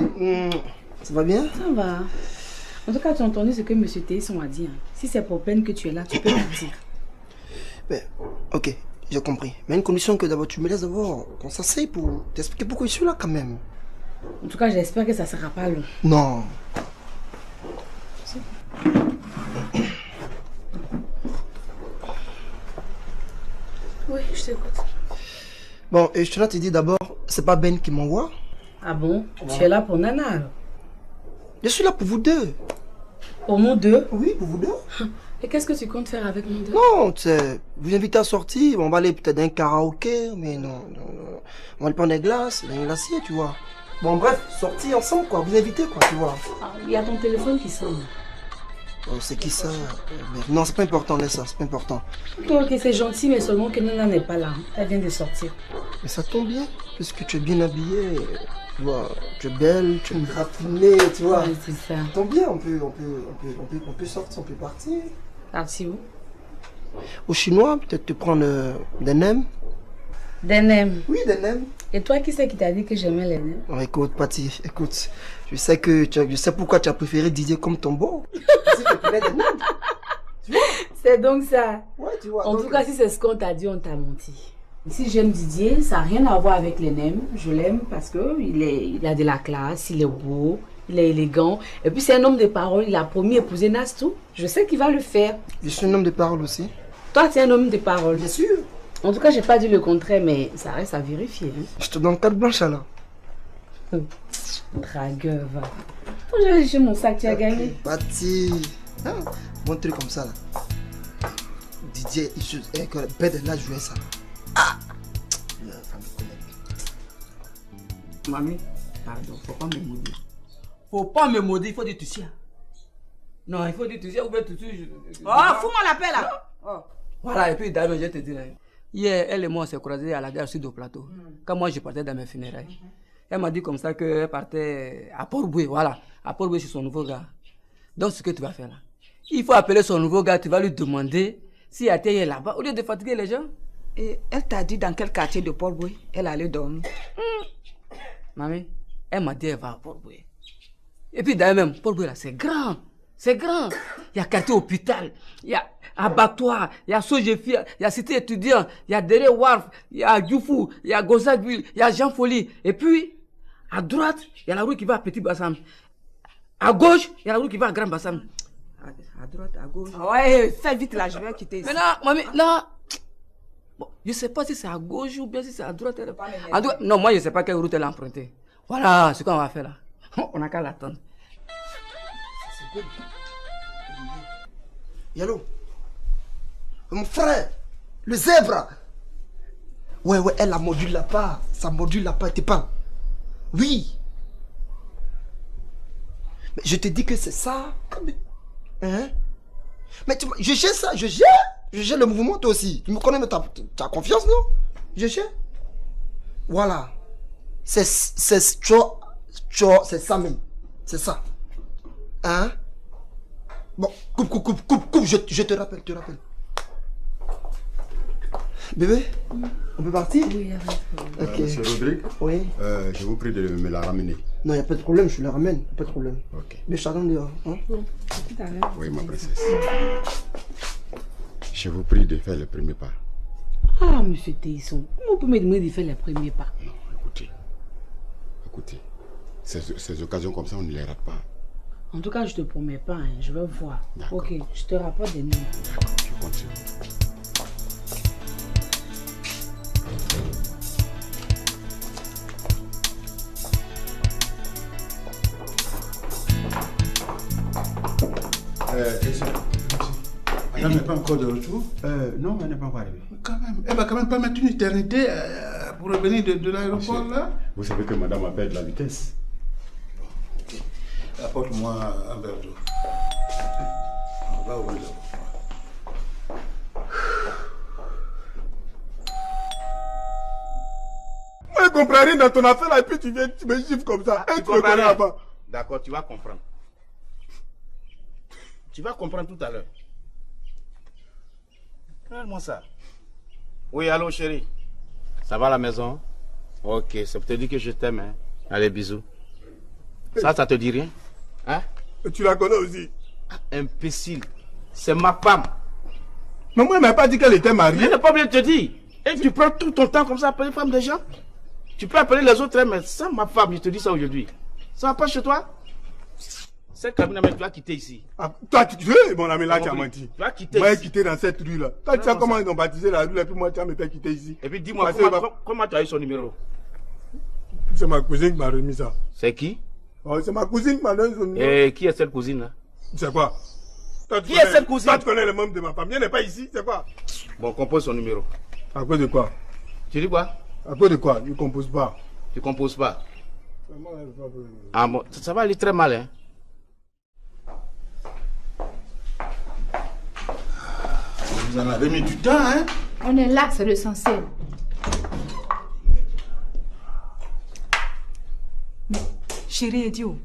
Ça va bien? Ça va. En tout cas, tu as entendu ce que monsieur Teisson a dit. Hein. Si c'est pour peine que tu es là, tu peux partir. Ben, ok, j'ai compris. Mais une condition que d'abord tu me laisses d'abord qu'on s'asseye pour t'expliquer pourquoi je suis là quand même. En tout cas, j'espère que ça sera pas long. Non. Oui, je t'écoute. Bon, et je te dis d'abord, c'est pas Ben qui m'envoie. Ah bon? Tu es là pour Nana alors? Je suis là pour vous deux. Pour nous deux? Oui, pour vous deux. Et qu'est-ce que tu comptes faire avec nous deux? Non, tu sais, vous invitez à sortir, on va aller peut-être dans un karaoké, mais non. On va aller prendre des glaces, dans un glacier, tu vois. Bon, bref, sortir ensemble, quoi, vous invitez, quoi, tu vois. Ah, il y a ton téléphone qui sonne. Oh, c'est qui ça? Non, c'est pas important, laisse ça, c'est pas important. Ok, c'est gentil, mais seulement que Nana n'est pas là. Elle vient de sortir. Mais ça tombe bien, parce que tu es bien habillée, tu vois, tu es belle, tu es raffinée, tu vois. Ouais, c'est ça. Ça tombe bien, on peut sortir, on peut partir. Partir où? Au chinois, peut-être te prendre des nems. Des nems? Oui, des nems. Et toi, qui c'est qui t'a dit que j'aimais les nems? Oh, écoute, Patty, écoute, je sais pourquoi tu as préféré Didier comme ton beau. C'est donc ça. Ouais, tu vois. En tout cas, si c'est ce qu'on t'a dit, on t'a menti. Si j'aime Didier, ça n'a rien à voir avec les nems. Je l'aime parce qu'il a de la classe, il est beau, il est élégant. Et puis c'est un homme de parole, il a promis épouser Nastou. Je sais qu'il va le faire. Je suis un homme de parole aussi. Toi, tu es un homme de parole. Bien sûr. En tout cas, j'ai pas dit le contraire, mais ça reste à vérifier. Hein. Je te donne carte blanche alors. Dragueur, va. Faut que j'aille chercher mon sac, tu as gagné. Patty. Ah, bon truc comme ça là. Didier, Ben là jouait ça. Ah! Mamie, pardon, faut pas me maudire. Faut pas me maudire, il faut dire tu sais. Non, il faut dire tu sais ou bien tu sais. Oh, fous-moi la paix là! Oh. Voilà, et puis d'ailleurs, je te dis, hier, elle et moi, on s'est croisés à la gare sud au plateau. Quand moi, je partais dans mes funérailles. Elle m'a dit comme ça qu'elle partait à Port-Boué, voilà. À Port-Boué, chez son nouveau gars. Donc, ce que tu vas faire là, il faut appeler son nouveau gars, tu vas lui demander si Athé est là-bas, au lieu de fatiguer les gens. Et elle t'a dit dans quel quartier de Port-Boué elle allait dormir? Mamie, elle m'a dit elle va à Port-Boué. Et puis d'ailleurs même, Paul Boué, c'est grand. C'est grand. Il y a quartier hôpital, il y a abattoir, il y a Sojéfi, il y a cité étudiant, il y a Deré Warf, il y a Djoufou, il y a Gozagville, il y a Jean Folie. Et puis, à droite, il y a la rue qui va à Petit Bassam. À gauche, il y a la rue qui va à Grand Bassam. À droite, à gauche. Ouais, fais vite là, je vais quitter ici. Mais là, mamie, là, bon, je ne sais pas si c'est à gauche ou bien si c'est à droite. À droite. Non, moi je ne sais pas quelle route elle a empruntée. Voilà ce qu'on va faire là. On n'a qu'à l'attendre. Yallo, mon frère, le zèbre. Ouais, elle a mordu la part. Ça a mordu la part, t'es pas. Oui. Mais je te dis que c'est ça. Hein? Mais je gère ça, je gère le mouvement toi aussi. Tu me connais, mais t'as confiance, non? Je gère. Voilà. C'est ça même. C'est ça. Hein? Bon, coupe, je te rappelle. Bébé, on peut partir? Oui, ok. Monsieur Rodrigue, oui. Je vous prie de me la ramener. Non, il n'y a pas de problème, je la ramène, pas de problème. Ok. Mais je t'attends dehors. Hein? Oui, ma princesse. Je vous prie de faire le premier pas. Ah, monsieur Téisson, comment vous pouvez me demander de faire les premiers pas? Non, écoutez. Ces occasions comme ça, on ne les rate pas. En tout cas, je te promets pas, hein, je vais voir. Ok, je te rapporte des noms. D'accord, je continue. Madame n'est pas encore de retour? Non, elle n'est pas encore arrivée. Quand même, elle va quand même pas mettre une éternité pour revenir de l'aéroport là. Vous savez que madame a perdu la vitesse. Apporte-moi un verre d'eau. On va ouvrir. Moi, je comprends rien dans ton affaire là et puis tu viens, tu me gifles comme ça. Et tu me connais avant. D'accord, tu vas comprendre. Tu vas comprendre tout à l'heure. Regarde-moi ça. Oui, allô chérie. Ça va à la maison? Ok, ça peut te dire que je t'aime. Hein? Allez, bisous. Ça te dit rien? Hein? Et tu la connais aussi? Imbécile. C'est ma femme. Mais moi, elle m'a pas dit qu'elle était mariée. Elle n'a pas bien te dire. Et tu prends tout ton temps comme ça à appeler femme des gens? Tu peux appeler les autres, mais sans ma femme, je te dis ça aujourd'hui. Ça va pas chez toi? C'est Camille, tu vas quitter ici. Ah, toi, tu veux, mon ami, là, tu as menti. Tu vas quitter moi, ici. Quitter dans cette rue-là. Toi, tu sais comment ils ont baptisé la rue, et puis moi, tu vas me faire quitter ici. Et puis, dis-moi, comment tu as eu son numéro? C'est ma cousine qui m'a remis ça. C'est qui? Oh, c'est ma cousine qui m'a donné son numéro. Et qui est cette cousine-là? C'est quoi? Toi, Qui est cette cousine? Toi, tu connais le membre de ma famille. Elle n'est pas ici, c'est quoi? Bon, compose son numéro. À cause de quoi? Tu dis quoi? À cause de quoi? Je ne compose pas. Tu composes pas? Ah bon, ça va aller très mal, hein? Vous en avez mis du temps, hein? On est là, c'est l'essentiel. Mais, chérie idiot,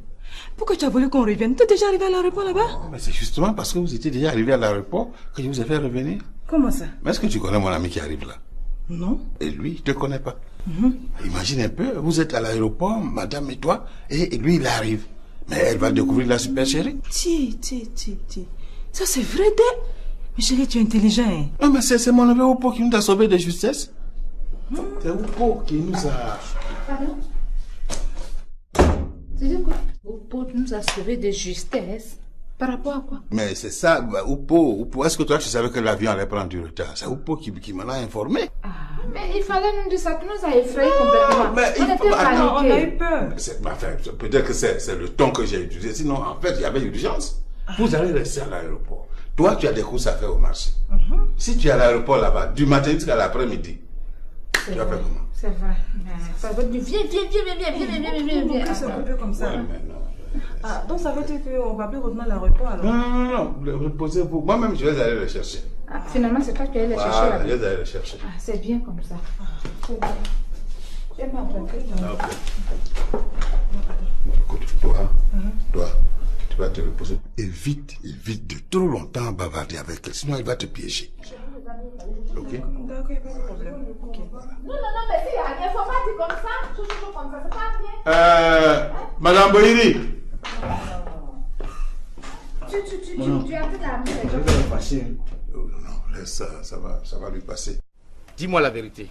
pourquoi tu as voulu qu'on revienne? Tu es déjà arrivé à l'aéroport là-bas? Mais c'est justement parce que vous étiez déjà arrivé à l'aéroport que je vous ai fait revenir. Comment ça? Mais est-ce que tu connais mon ami qui arrive là? Non. Et lui, il ne te connaît pas. Imagine un peu, vous êtes à l'aéroport, madame et toi, et lui, il arrive. Mais elle va découvrir la super chérie. Ti. Ça, c'est vrai, d'elle. Mais chérie, tu es intelligent. Hein? Non, mais c'est mon neveu Oupo qui nous a sauvés de justesse. C'est Oupo qui nous a... Pardon? Tu dis quoi? Oupo nous a sauvés de justesse. Par rapport à quoi? Mais c'est ça, Oupo, est-ce que toi tu savais que l'avion allait prendre du retard? C'est Oupo qui m'en a informé. Ah, mais il fallait nous dire ça, qui nous a effrayés complètement. Mais on était paniqués. On a eu peur. Peut-être que c'est le ton que j'ai utilisé. Sinon, en fait, il y avait urgence. Vous allez rester à l'aéroport. Toi, tu as des courses à faire au marché. Si tu es à l'aéroport là-bas, du matin jusqu'à l'après-midi, tu vas faire comment? C'est vrai. Ça va dire, viens. C'est un peu comme ça. Ah, donc ça veut dire qu'on va plus revenir à l'aéroport alors? Non, reposez-vous. Moi-même, je vais aller le chercher. Ah, finalement, c'est toi qui allais le chercher Voilà, là-bas. je vais aller le chercher. Ah, c'est bien comme ça. C'est bien. J'aime bien. Écoute, toi, tu vas te reposer. Évite de trop longtemps bavarder avec elle, sinon elle va te piéger. Ok? D'accord, il n'y a pas de problème. Okay. Non, mais il ne faut pas dire comme ça. Toujours comme ça, c'est pas bien. Madame Bohiri. Tu as fait la musique. Je vais le fâcher. Non, laisse ça, ça va lui passer. Dis-moi la vérité.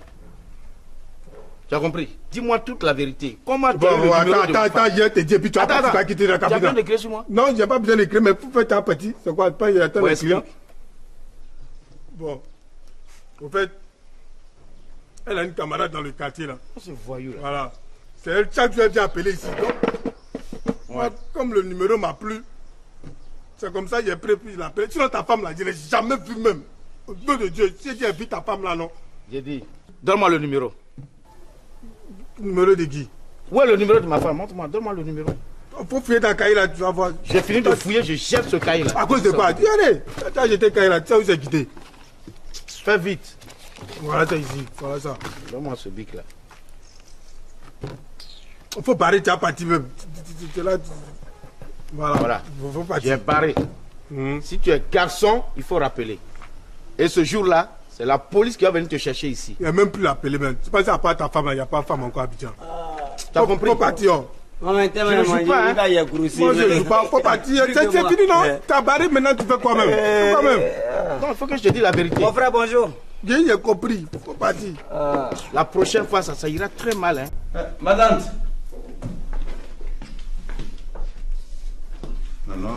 Tu as compris? Dis-moi toute la vérité. Comment tu Bon, attends, je te dis, puis tu vas quitter la cabine. Tu as besoin d'écrire sur moi? Non, j'ai pas besoin d'écrire, mais pour faire ta petit, c'est quoi? Pas y attendre le client. Bon. Au fait, elle a une camarade dans le quartier là. C'est voyou là. Voilà. C'est elle, chaque jour elle vient appeler ici. Donc, moi, comme le numéro m'a plu, c'est comme ça j'ai pris, puis je l'appelle. Sinon ta femme là, je ne l'ai jamais vue même. Au nom de Dieu, si tu as vu ta femme là, non? J'ai dit, donne-moi le numéro. Numéro de qui? Où est le numéro de ma femme? Montre-moi, donne-moi le numéro. Il faut fouiller dans le cahier là, tu vas voir. J'ai fini de fouiller, je jette ce cahier là. À cause de quoi? Dis, allez, tu as jeté le cahier là, tu sais où c'est quitté? Fais vite. Voilà ça ici, voilà ça. Donne-moi ce bic là. Il faut barrer, tu as parti même. Tu es là. Voilà. Faut partir. J'ai barré. Si tu es garçon, il faut rappeler. Et ce jour-là, c'est la police qui va venir te chercher ici. Il n'y a même plus l'appeler même. Tu penses à part ta femme, il n'y a pas de femme encore à Abidjan. Tu as compris? Faut partir. Je ne joue pas, hein. Moi je ne joue pas, faut partir. C'est fini non? Tu as barré maintenant, tu fais quoi même? Non, il faut que je te dise la vérité. Mon frère, bonjour. J'ai compris, faut partir. La prochaine fois, ça ira très mal. Hein. Madame. Non,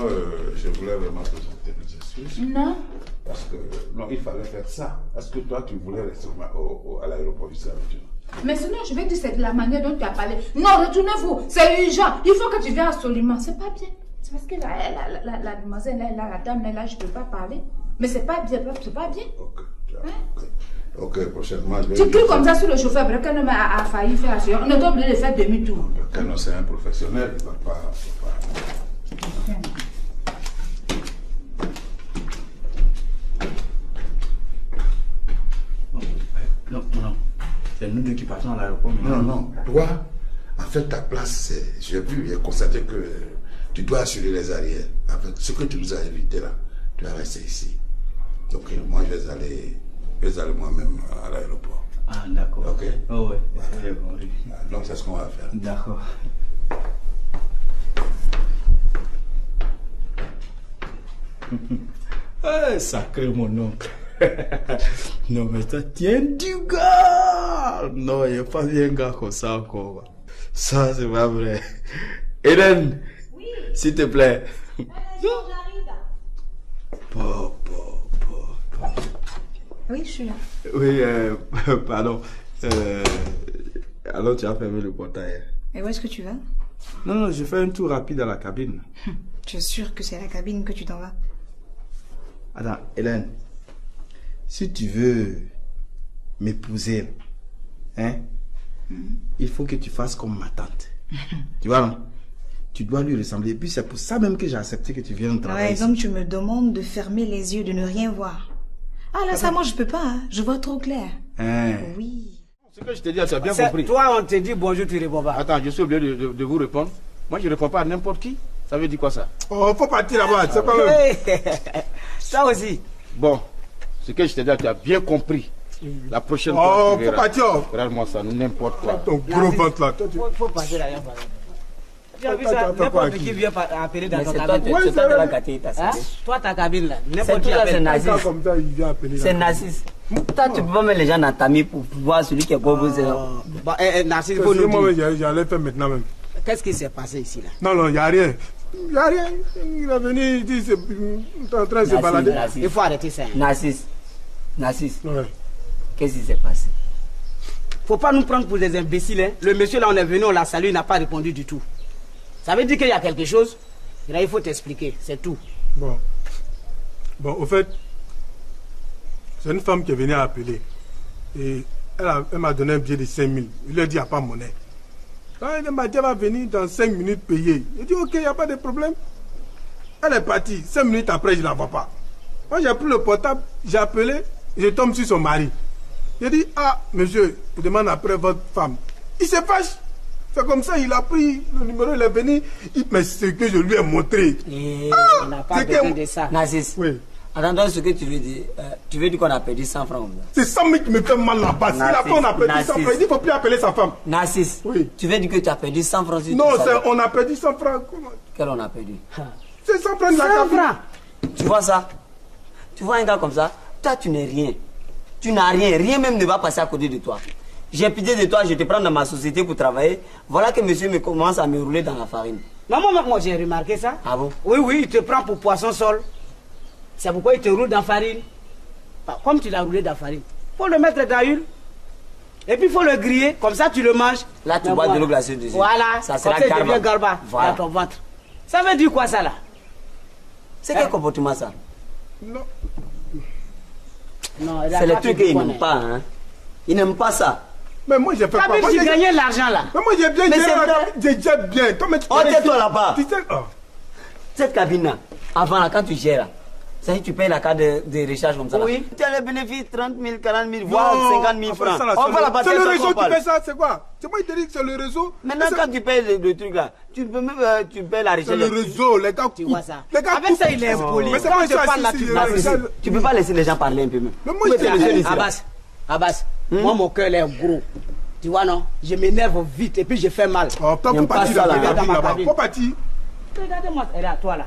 je voulais vraiment présenter mes excuses. Non. Parce que, non, il fallait faire ça. Est-ce que toi, tu voulais rester à l'aéroport ici à Abidjan? Mais sinon, je vais dire c'est de la manière dont tu as parlé. Non, retournez-vous, c'est urgent. Il faut que tu viennes absolument. C'est pas bien. C'est parce que la demoiselle, la dame, là, je ne peux pas parler. Mais c'est pas bien, c'est pas bien. Ok, prochainement, je vais... Tu cries comme ça sur le chauffeur, après qu'un homme a failli faire assurance. On est obligé de faire demi-tour. Quand c'est un professionnel, il ne va pas... Non. C'est nous deux qui partons à l'aéroport. Non. Toi, en fait, ta place, c'est... J'ai vu et constaté que tu dois assurer les arrières. Avec ce que tu nous as invité là, tu vas rester ici. Donc, moi, je vais aller moi-même à l'aéroport. Ah, d'accord. Ok. Oh, ouais. Voilà. Donc, c'est ce qu'on va faire. D'accord. Sacré mon oncle. Non, mais ça tient du gars. Non, il n'y a pas bien gars comme ça encore. Ça, c'est pas vrai. Hélène, oui. S'il te plaît. Oui, je suis là. Oui, pardon. Alors, tu as fermé le portail. Et où est-ce que tu vas? Non, je fais un tour rapide à la cabine. Tu es sûr que c'est à la cabine que tu t'en vas? Attends, Hélène, si tu veux m'épouser, hein, il faut que tu fasses comme ma tante. Tu vois, non? Tu dois lui ressembler. Et puis c'est pour ça même que j'ai accepté que tu viennes travailler. Ouais, donc tu me demandes de fermer les yeux, de ne rien voir. Ah là, ça moi je peux pas, hein. Je vois trop clair. Oui. Ce que je te dis, tu as bien C'est compris. toi, on te dit bonjour, tu réponds pas. Attends, je suis obligé de vous répondre. Moi, je ne réponds pas à n'importe qui. Ça veut dire quoi ça? Oh, faut partir là-bas, c'est pas même. Ça aussi. Bon, ce que je te dis, tu as bien compris. La prochaine fois. Oh, faut partir. Regarde-moi ça, n'importe quoi. Ton gros ventre là. Faut passer là. Tu as vu ça? N'importe qui vient appeler dans ton cabine. C'est toi qui l'as gâté, ta Hein? Toi, ta cabine là. C'est toi, c'est Narcisse. C'est Narcisse. Toi, tu peux pas mettre les gens dans ta mie pour voir celui qui est proposé. Narcisse, il faut nous moi, dire. j'allais faire maintenant même. Qu'est-ce qui s'est passé ici là? Non, il n'y a rien. Il n'y a rien. Il est venu, il dit, il est en train de se balader. Il faut arrêter ça. Narcisse. Ouais. Qu'est-ce qui s'est passé? Faut pas nous prendre pour des imbéciles. Hein. Le monsieur là, on est venu, on l'a salué, il n'a pas répondu du tout. Ça veut dire qu'il y a quelque chose. Et là, il faut t'expliquer, c'est tout. Bon, au fait, c'est une femme qui est venue appeler. Et elle m'a donné un billet de 5 000. Il lui a dit, il n'y a pas de monnaie. Elle m'a dit, elle va venir dans 5 minutes payer. Il dit, ok, il n'y a pas de problème. Elle est partie. 5 minutes après, je ne la vois pas. Moi, j'ai pris le portable, j'ai appelé, je tombe sur son mari. Il dit, ah, monsieur, il demande après votre femme. Il se fâche. C'est comme ça, il a pris le numéro, il est venu. Mais ce que je lui ai montré. On n'a pas besoin de ça. Narcisse, oui. Attends, ce que tu veux dire. Tu veux dire qu'on a perdu 100 francs. C'est 100 000 qui me fait mal là-bas. Si la on a perdu 100 francs, il dit qu'il ne faut plus appeler sa femme. Narcisse, oui. Tu veux dire que tu as perdu 100 francs sur non, on a perdu 100 francs. Comment? Quel on a perdu? C'est 100 francs de la 100 cabine. francs. Tu vois ça? Tu vois un gars comme ça? Toi, tu n'es rien. Tu n'as rien. Rien même ne va passer à côté de toi. J'ai pitié de toi, je te prends dans ma société pour travailler. Voilà que monsieur me commence à me rouler dans la farine. Mais moi j'ai remarqué ça. Ah bon? Oui, il te prend pour poisson sol. C'est pourquoi il te roule dans la farine. Comme tu l'as roulé dans la farine, il faut le mettre dans l'huile. Et puis il faut le griller, comme ça tu le manges. Là, tu bois de l'eau glacée dessus. Voilà, ça sera comme ça, il devient garba voilà. dans ton ventre. Ça veut dire quoi ça là? C'est quel comportement ça? Non. Non, c'est le truc qu'ils n'aiment pas. Hein. Ils n'aiment pas ça. Mais moi, j'ai fait quoi? Moi, j'ai gagné l'argent là. Mais moi, j'ai bien géré bien. Oh, tais-toi là-bas. Cette cabine-là, avant, là, quand tu gères, ça dit tu payes la carte de recharge comme ça. Oui. Tu as le bénéfice 30 000, 40 000, voire 50 000 francs. C'est le réseau qui fait ça, c'est quoi? C'est moi qui te dis que c'est le réseau. Maintenant, quand tu payes le truc là, tu peux même tu payes la recharge. C'est le réseau, les gars. Tu vois ça. Avec ça, il est impoli. Mais c'est moi qui parle là, tu peux pas laisser les gens parler un peu même. Mais moi, je Abbas, moi, mon cœur est gros. Tu vois, non? Je m'énerve vite et puis je fais mal. Oh, t'as pas parti là-bas. Pas parti. Regardez-moi, toi là.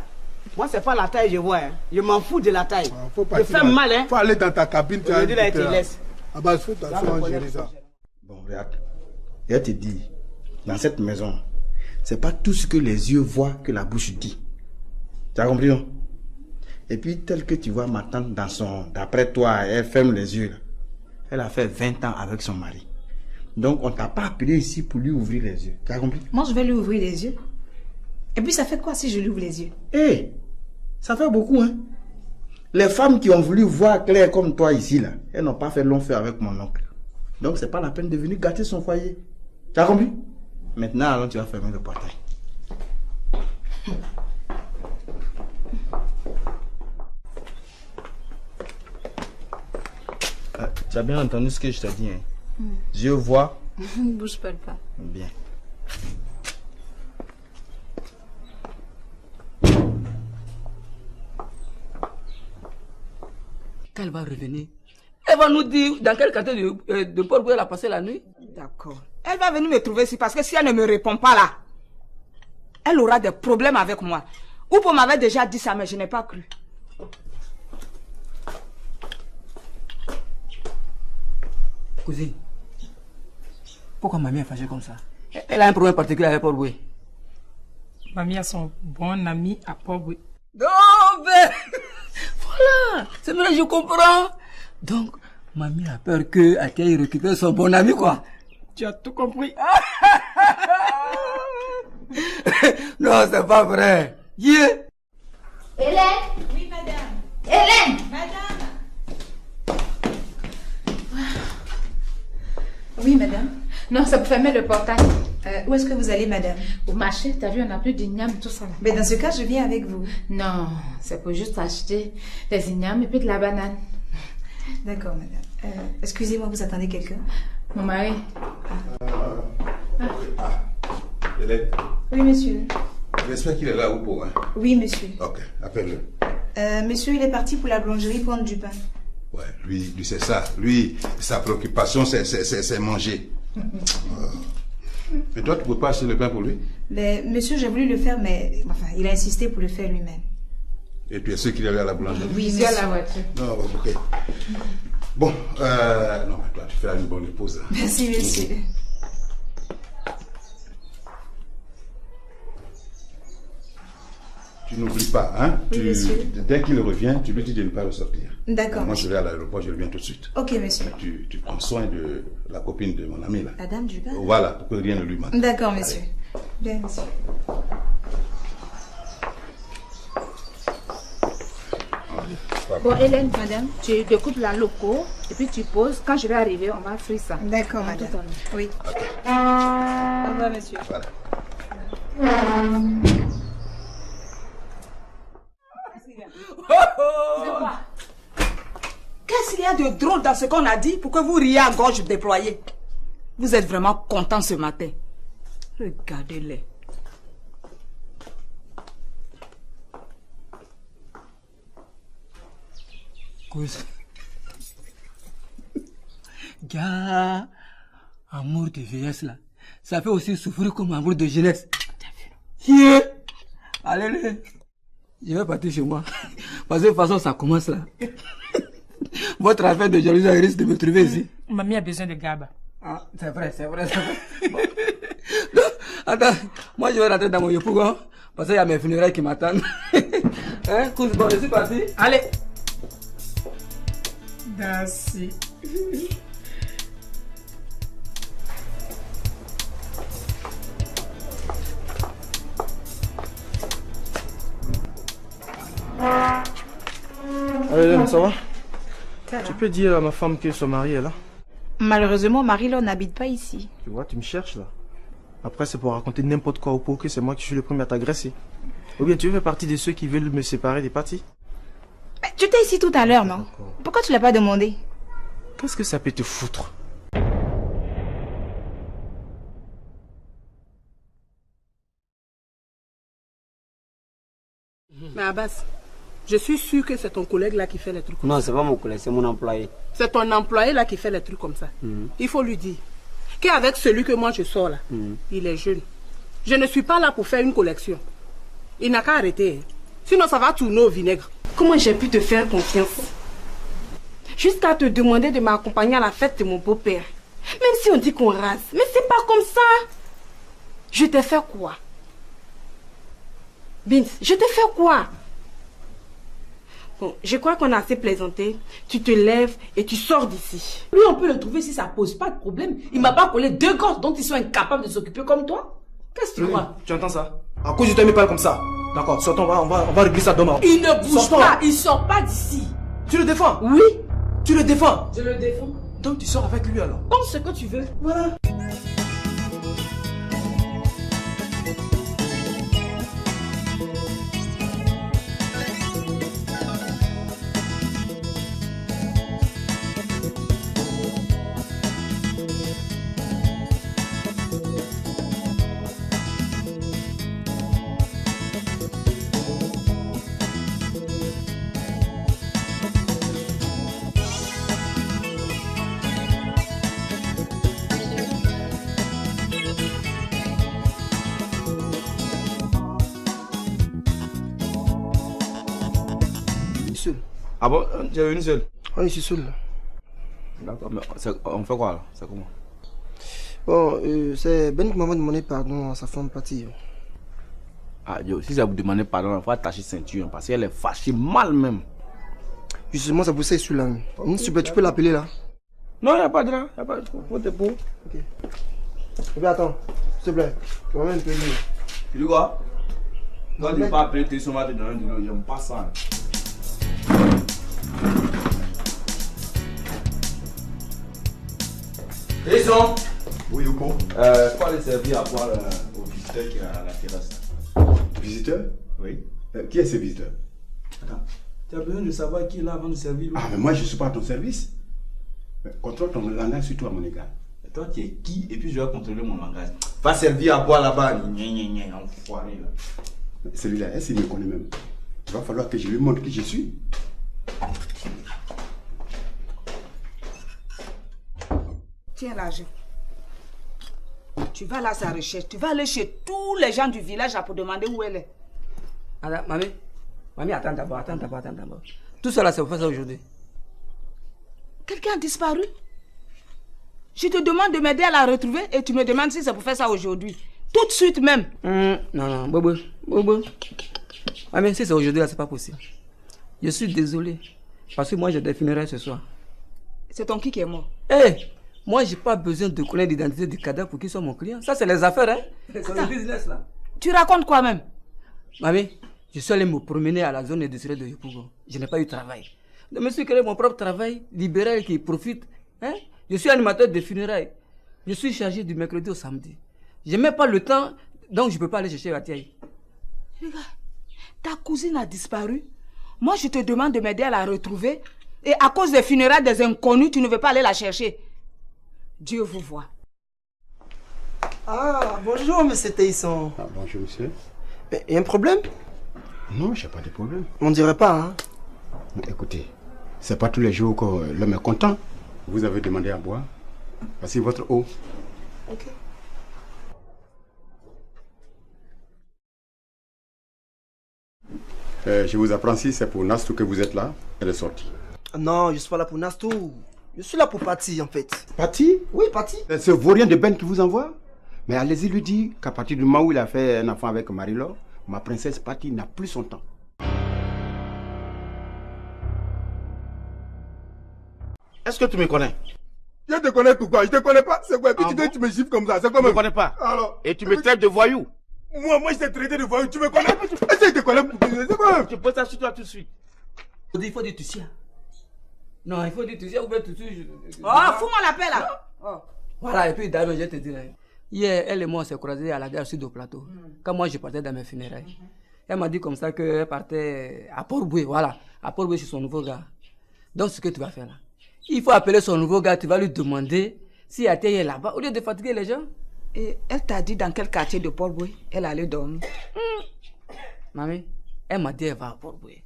Moi, c'est pas la taille, je vois. Hein. Je m'en fous de la taille. Je fais mal, hein. Faut aller dans ta cabine. Je dis là, tu laisses. Abbas, faut t'asseoir, gérer ça. Bon, regarde. Je te dis, dans cette maison, c'est pas tout ce que les yeux voient que la bouche dit. Tu as compris, non? Et puis, tel que tu vois ma tante dans son... D'après toi, elle ferme les yeux. Là. Elle a fait 20 ans avec son mari. Donc, on t'a pas appelé ici pour lui ouvrir les yeux. Tu as compris? Moi, je vais lui ouvrir les yeux. Et puis, ça fait quoi si je lui ouvre les yeux? Eh, ça fait beaucoup, hein? Les femmes qui ont voulu voir clair comme toi ici, là, elles n'ont pas fait long feu avec mon oncle. Donc, c'est pas la peine de venir gâter son foyer. Tu as compris? Maintenant, alors, tu vas fermer le portail. Tu as bien entendu ce que je t'ai dit, hein? Je vois. Bouge pas le pas. Bien. Quand elle va revenir, elle va nous dire dans quel quartier de Port où elle a passé la nuit. D'accord. Elle va venir me trouver ici parce que si elle ne me répond pas là, elle aura des problèmes avec moi. Oupo m'avait déjà dit ça, mais je n'ai pas cru. Cousine, pourquoi mamie est fâchée comme ça? Elle a un problème particulier avec Port Boué. Mamie a son bon ami à Port Boué. Non, mais voilà, c'est vrai, je comprends. Donc, mamie a peur que Akai récupère son bon ami, quoi. Tu as tout compris. Non, c'est pas vrai. Yeah. Hélène? Oui, madame. Hélène? Madame. Oui, madame. Non, c'est pour fermer le portail. Où est-ce que vous allez, madame? Au marché, t'as vu, on n'a plus d'igname, tout ça. Là. Mais dans ce cas, je viens avec vous. Non, c'est pour juste acheter des ignames et puis de la banane. D'accord, madame. Excusez-moi, vous attendez quelqu'un? Mon mari. Hélène. Oui, monsieur. J'espère qu'il est là ou pas. Hein? Oui, monsieur. Ok, appelle-le. Monsieur, il est parti pour la boulangerie prendre du pain. Ouais, lui c'est ça. Lui, sa préoccupation, c'est manger. Mais toi, tu ne peux pas acheter le pain pour lui? Mais, monsieur, j'ai voulu le faire, mais enfin, il a insisté pour le faire lui-même. Et tu es sûr qu'il est allé à la boulangerie? Oui, monsieur. À la voiture. Non, ok. Bon, non, toi, tu fais une bonne pause. Hein. Merci, monsieur. Tu n'oublies pas, hein? Oui, monsieur. Dès qu'il revient, tu lui dis de ne pas le sortir. D'accord. Moi, je vais à l'aéroport, je reviens tout de suite. Ok, monsieur. Tu prends soin de la copine de mon ami, là. La dame du bar? Voilà, pour que rien ne lui manque. D'accord, monsieur. Bien, monsieur. Bon, Hélène, madame, tu découpes la loco et puis tu poses. Quand je vais arriver, on va frire ça. D'accord, madame. Oui. Okay. Au revoir, monsieur. Voilà. Qu'est-ce qu'il y a de drôle dans ce qu'on a dit pour que vous riez à gorge déployée? Vous êtes vraiment content ce matin. Regardez-les. Cause. Gars, amour de vieillesse là, ça fait aussi souffrir comme amour de jeunesse. Yeah. Allez, allez. Je vais partir chez moi. Parce que de toute façon, ça commence là. Votre affaire de jalousie risque de me trouver ici. Mamie a besoin de Gaba. Ah, c'est vrai. Bon. Non, attends, moi je vais rentrer dans mon yopougon. Parce qu'il y a mes funérailles qui m'attendent. Hein, cousin, bon, je suis parti. Allez. Merci. Allez, ça va? Ça va. Tu peux dire à ma femme que son mari est là? Malheureusement, Marie-Laure n'habite pas ici. Tu vois, tu me cherches là. Après, c'est pour raconter n'importe quoi au pot que c'est moi qui suis le premier à t'agresser. Ou bien tu fais partie de ceux qui veulent me séparer des parties? Mais tu étais ici tout à l'heure, non? Pourquoi tu l'as pas demandé? Qu'est-ce que ça peut te foutre? Mais Abbas, je suis sûre que c'est ton collègue là qui fait les trucs comme Non, ça. c'est pas mon collègue, c'est mon employé. C'est ton employé là qui fait les trucs comme ça. Il faut lui dire qu'avec celui que moi je sors là, il est jeune. Je ne suis pas là pour faire une collection. Il n'a qu'à arrêter. Hein. Sinon ça va tourner au vinaigre. Comment j'ai pu te faire confiance? Jusqu'à te demander de m'accompagner à la fête de mon beau-père. Même si on dit qu'on rase. Mais c'est pas comme ça. Je t'ai fait quoi? Bins, je t'ai fait quoi? Bon, je crois qu'on a assez plaisanté. Tu te lèves et tu sors d'ici. Lui, on peut le trouver si ça pose pas de problème. Il m'a pas collé 2 gosses dont ils sont incapables de s'occuper comme toi. Qu'est-ce que tu crois? Tu entends ça? À cause de toi, il me parle comme ça. D'accord, sortons, on va régler ça demain. Il ne bouge pas, il sort pas d'ici. Tu le défends? Oui. Tu le défends? Je le défends. Donc tu sors avec lui alors? Pense ce que tu veux. Voilà. Seul. Ah bon? Tu es venu seul? Oui, je suis seul. D'accord, mais on fait quoi là? C'est comment? Bon, c'est Ben qui m'a demandé pardon à sa femme partie. Ah, yo, si ça vous demande pardon, il faut attacher ceinture parce qu'elle est fâchée mal même. Justement, c'est pour ça que je suis là. Tu peux l'appeler là? Non, il n'y a pas de là. Il n'y a pas de faut te pour. Ok. Et puis attends, s'il te plaît. Tu vas même un peu mieux. Tu dis quoi? Quand tu ne vas pas appeler tes sommets, tu donnes de l'eau. J'aime pas ça. Jason! Oui, ou quoi? Faut aller servir à boire au visiteur qui est à la terrasse. Visiteur? Oui. Qui est ce visiteur? Attends, tu as besoin de savoir qui est là avant de servir. Ah, mais moi je ne suis pas à ton service. Mais contrôle ton langage surtout à mon égard. Et toi, tu es qui? Et puis je vais contrôler mon langage. Va servir à boire là-bas. Enfoiré là. Celui-là, est-ce qu'il me connaît même? Il va falloir que je lui montre qui je suis. Tiens l'argent. Tu vas là à sa recherche. Tu vas aller chez tous les gens du village pour demander où elle est. Alors, mamie, attends d'abord. Tout cela, c'est pour faire ça aujourd'hui. Quelqu'un a disparu? Je te demande de m'aider à la retrouver et tu me demandes si c'est pour faire ça aujourd'hui. Tout de suite même. Non, Bobo. Mamie, si c'est aujourd'hui, là, c'est pas possible. Je suis désolé. Parce que moi, j'ai des funérailles ce soir. C'est ton qui est mort? Moi, j'ai pas besoin de connaître l'identité du cadavre pour qu'il soit mon client. Ça, c'est les affaires, hein. C'est le business, là. Tu racontes quoi même? Mamie, je suis allé me promener à la zone industrielle de Yopougon. Je n'ai pas eu de travail. Je me suis créé mon propre travail libéral qui profite. Hein? Je suis animateur de funérailles. Je suis chargé du mercredi au samedi. Je n'ai même pas le temps, donc je ne peux pas aller chercher Ratiaï. Regarde, ta cousine a disparu. Moi, je te demande de m'aider à la retrouver. Et à cause des funérailles des inconnus, tu ne veux pas aller la chercher. Dieu vous voit. Ah, bonjour, monsieur Taïson. Ah, bonjour, monsieur. Il y a un problème? Non, je n'ai pas de problème. On dirait pas, hein? Écoutez, c'est pas tous les jours que l'homme est content. Vous avez demandé à boire. Voici votre eau. Ok. Je vous apprends, si c'est pour Nastou que vous êtes là, elle est sortie. Non, je suis pas là pour Nastou. Je suis là pour Patty, en fait. Patty? Oui, Patty. C'est ce vaurien de Ben qui vous envoie? Mais allez-y lui dire qu'à partir du moment où il a fait un enfant avec Marie-Laure, ma princesse Patty n'a plus son temps. Est-ce que tu me connais? Je te connais pourquoi? Je te connais pas. C'est quoi? Puis tu me chiffres comme ça. C'est quoi? Je ne connais pas. Alors. Et tu me traites de voyou? Moi, je t'ai traité de voyou. Tu me connais? Est-ce que je te connais? C'est quoi? Tu poses ça sur toi tout de suite. Il faut dire tu sais. Non, il faut dire tu sais ou bien tout de suite. Oh, fous-moi la paix là. Voilà, et puis d'ailleurs, je te dirais. Hier, elle et moi, on s'est croisés à la gare sud au plateau. Quand moi, je partais dans mes funérailles. Elle m'a dit comme ça qu'elle partait à Port-Boué, voilà. À Port-Boué, chez son nouveau gars. Donc, ce que tu vas faire là, il faut appeler son nouveau gars, tu vas lui demander s'il a été là-bas, au lieu de fatiguer les gens. Et elle t'a dit dans quel quartier de Port-Boué elle allait dormir? Mamie, elle m'a dit elle va à Port-Boué.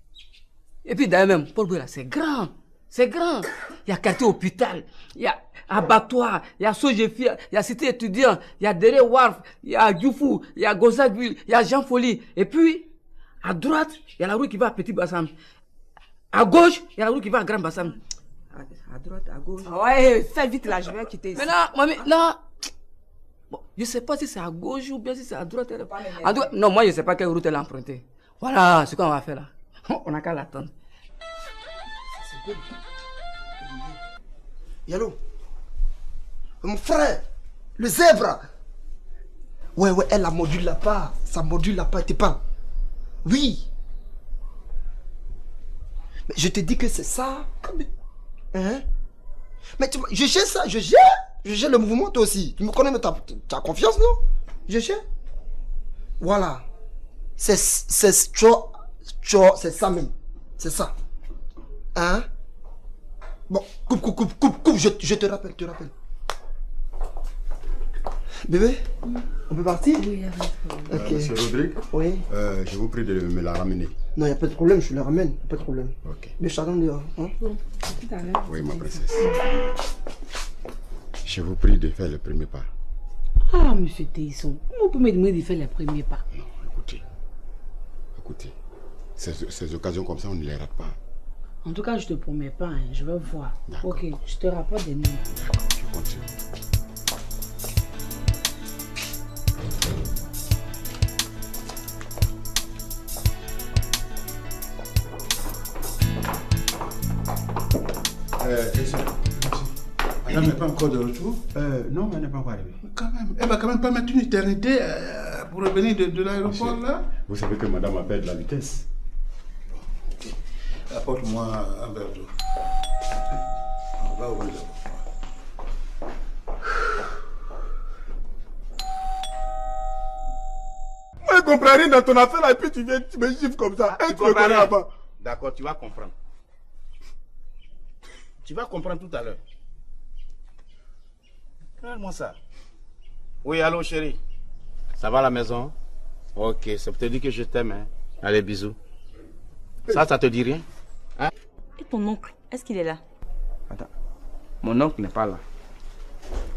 Et puis d'ailleurs même, Port-Boué là, c'est grand. C'est grand. Il y a quartier hôpital, il y a abattoir, il y a Sojefia, il y a cité étudiant, il y a Deré Warf, il y a Djoufou, il y a Gozagville, il y a Jean Folie. Et puis, à droite, il y a la rue qui va à Petit Bassam. À gauche, il y a la rue qui va à Grand Bassam. À droite, à gauche. Ouais, fais vite là, je vais quitter ici. Mais là, mamie, là, bon, je ne sais pas si c'est à gauche ou bien si c'est à droite. À droite. Non, moi je ne sais pas quelle route elle a empruntée. Voilà ce qu'on va faire là. On n'a qu'à l'attendre. Yallo, mon frère, le zèbre. Ouais, elle a mordu la part. Ça a mordu la part, t'es pas. Oui. Mais je te dis que c'est ça. Hein? Mais je gère ça, je gère le mouvement toi aussi. Tu me connais, mais t'as confiance, non? Je gère. Voilà. C'est ça même. C'est ça. Hein? Bon, coupe, je te rappelle. Bébé, on peut partir? Oui, ok. Monsieur Rodrigue? Oui. Je vous prie de me la ramener. Non, il n'y a pas de problème, je le ramène, pas de problème. Ok. Mais chacun dehors. Hein? Oui, ma princesse. Je vous prie de faire le premier pas. Ah, monsieur Téisson, comment vous pouvez me demander de faire les premiers pas? Non, écoutez. Ces occasions comme ça, on ne les rate pas. En tout cas, je te promets pas, hein, je vais voir. Ok, je te rapporte des noms. D'accord, je compte sur vous. Madame n'est pas encore de retour? Non, elle n'est pas encore arrivée. Quand même, elle va quand même pas mettre une éternité pour revenir de l'aéroport là. Vous savez que madame a perdu la vitesse. Apporte-moi un verre d'eau. On va ouvrir le... Moi, je comprends rien dans ton affaire là et puis tu viens, tu me chiffres comme ça. Tu me connais avant. D'accord, tu vas comprendre. Tu vas comprendre tout à l'heure. Regarde-moi ça. Oui, allô chérie. Ça va à la maison? Ok, ça peut te dire que je t'aime. Hein? Allez, bisous. Ça te dit rien? Hein? Et ton oncle, est-ce qu'il est là? Attends, mon oncle n'est pas là.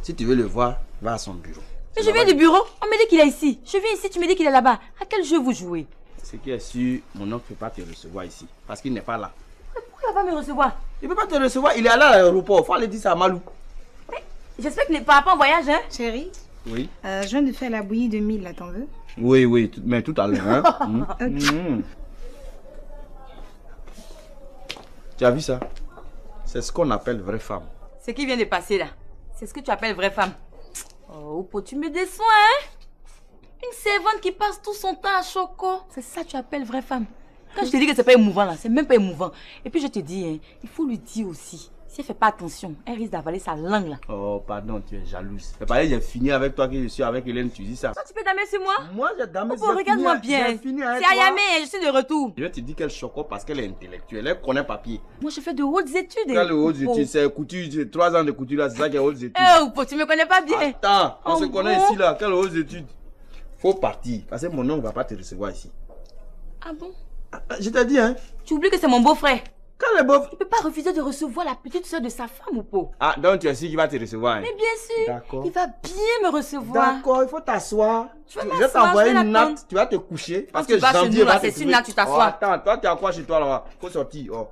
Si tu veux le voir, va à son bureau. Mais je viens du bureau, on me dit qu'il est ici. Je viens ici, tu me dis qu'il est là-bas. À quel jeu vous jouez? Ce qui est sûr, mon oncle ne peut pas te recevoir ici. Parce qu'il n'est pas là. Pourquoi il va pas me recevoir? Il ne peut pas te recevoir, il est allé à l'aéroport. Il faut aller dire ça à Malou. Mais j'espère qu'il n'est pas en voyage, hein? Chérie, oui. Je viens de faire la bouillie de 1000, là, t'en veux? Oui, mais tout à l'heure. Hein? Ok. Tu as vu ça? C'est ce qu'on appelle vraie femme. Ce qui vient de passer là, c'est ce que tu appelles vraie femme. Oh, Oupo, tu me déçois, hein? Une servante qui passe tout son temps à Choco, c'est ça que tu appelles vraie femme. Quand je te dis que c'est pas émouvant là, c'est même pas émouvant. Et puis je te dis, hein, il faut lui dire aussi. Si elle fait pas attention, elle risque d'avaler sa langue là. Oh, pardon, tu es jalouse. C'est pareil, j'ai fini avec toi que je suis avec Hélène, tu dis ça. Toi, tu peux damer sur moi? Moi, j'ai damé sur toi. Regarde-moi bien. C'est Ayame, je suis de retour. Je te dis qu'elle choque parce qu'elle est intellectuelle, elle connaît papier. Moi, je fais de hautes études. Quelles hautes études? C'est couture, 3 ans de couture là, c'est ça qui est hautes études. Eh, Oupo, tu me connais pas bien. Attends, on se connaît ici là, quelles hautes études? Faut partir, parce que mon oncle ne va pas te recevoir ici. Ah bon? Je t'ai dit, hein. Tu oublies que c'est mon beau-frère. Quand le beau... Il ne peut pas refuser de recevoir la petite soeur de sa femme ou pas. Ah, donc tu es sûr qu'il va te recevoir. Hein? Mais bien sûr. D'accord. Il va bien me recevoir. D'accord, il faut t'asseoir. Je vais m'asseoir, t'envoyer je vais une l'attendre. natte, tu vas te coucher. Parce Quand tu que vas chez janvier nous, là, va te c'est trouver. une natte, tu t'assois. Oh, attends, toi, tu es à quoi chez toi là-bas? Faut sortir. Oh.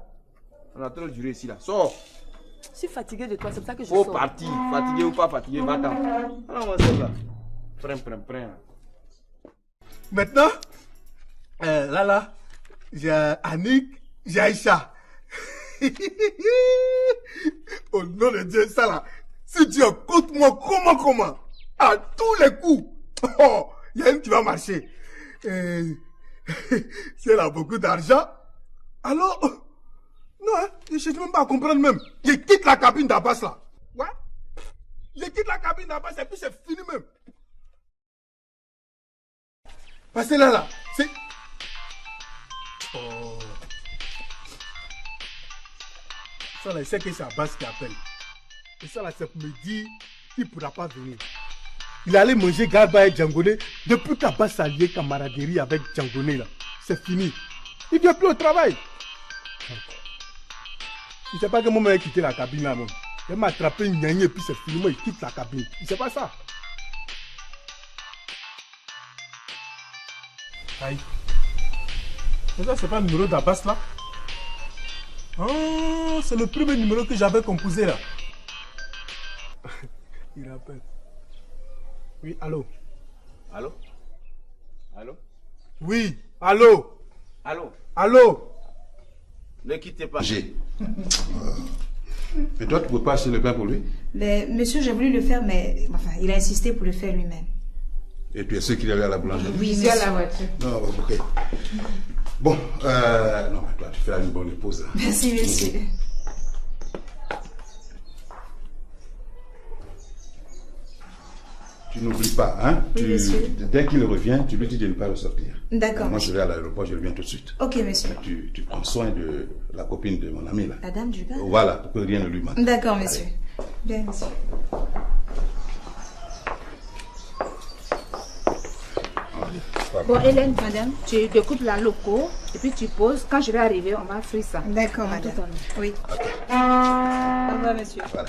On a trop duré ici là. Sors. Je suis fatiguée de toi, c'est pour ça que je Faut sors. partir. Fatigué ou pas fatigué, va-t'en. Alors, on va là. Prends. Maintenant, là, j'ai Annick, j'ai Aïcha. Au nom de Dieu, ça là, si tu écoutes moi, comment, à tous les coups, oh, il y a une qui va marcher. Si elle a beaucoup d'argent, alors, non, hein, je ne cherche même pas à comprendre même. Je quitte la cabine d'Abbas là. Ouais. Je quitte la cabine d'Abbas et puis c'est fini même. Parce que là, c'est... Oh. Ça là, c'est que c'est Abbas qui appelle. Et ça là, c'est pour me dire qu'il ne pourra pas venir. Il allait manger Garba et Djangoné depuis qu'Abbas a lié camaraderie avec Djangoné là. C'est fini. Il ne vient plus au travail. Il ne sait pas que moi, j'ai quitté la cabine là, moi. Il m'a attrapé une gnagne et puis c'est fini, moi, il quitte la cabine. Il ne sait pas ça. Aïe. Mais ça, c'est pas le numéro d'Abbas là? Oh, c'est le premier numéro que j'avais composé là. Il appelle. Oui, allô? Allô? Oui, allô? Allô? Ne quittez pas. Mais toi, tu ne peux pas acheter le pain pour lui? Mais, monsieur, j'ai voulu le faire, mais enfin, il a insisté pour le faire lui-même. Et tu es sûr qu'il allait à la boulangerie? Oui, monsieur. À la voiture. Non, ok. Bon, non, toi, tu fais une bonne épouse. Hein. Merci, monsieur. Tu n'oublies pas, hein? Oui, monsieur. Dès qu'il revient, tu lui dis de ne pas le sortir. D'accord. Moi, je vais à l'aéroport, je reviens tout de suite. Ok, monsieur. Tu prends soin de la copine de mon ami, là. La dame du gars? Voilà, pour que rien ne lui manque. D'accord, monsieur. Bien, monsieur. Bon, Hélène, madame, tu découpes la loco et puis tu poses. Quand je vais arriver, on va frire ça. D'accord, madame. Oui. Au revoir, monsieur. Voilà.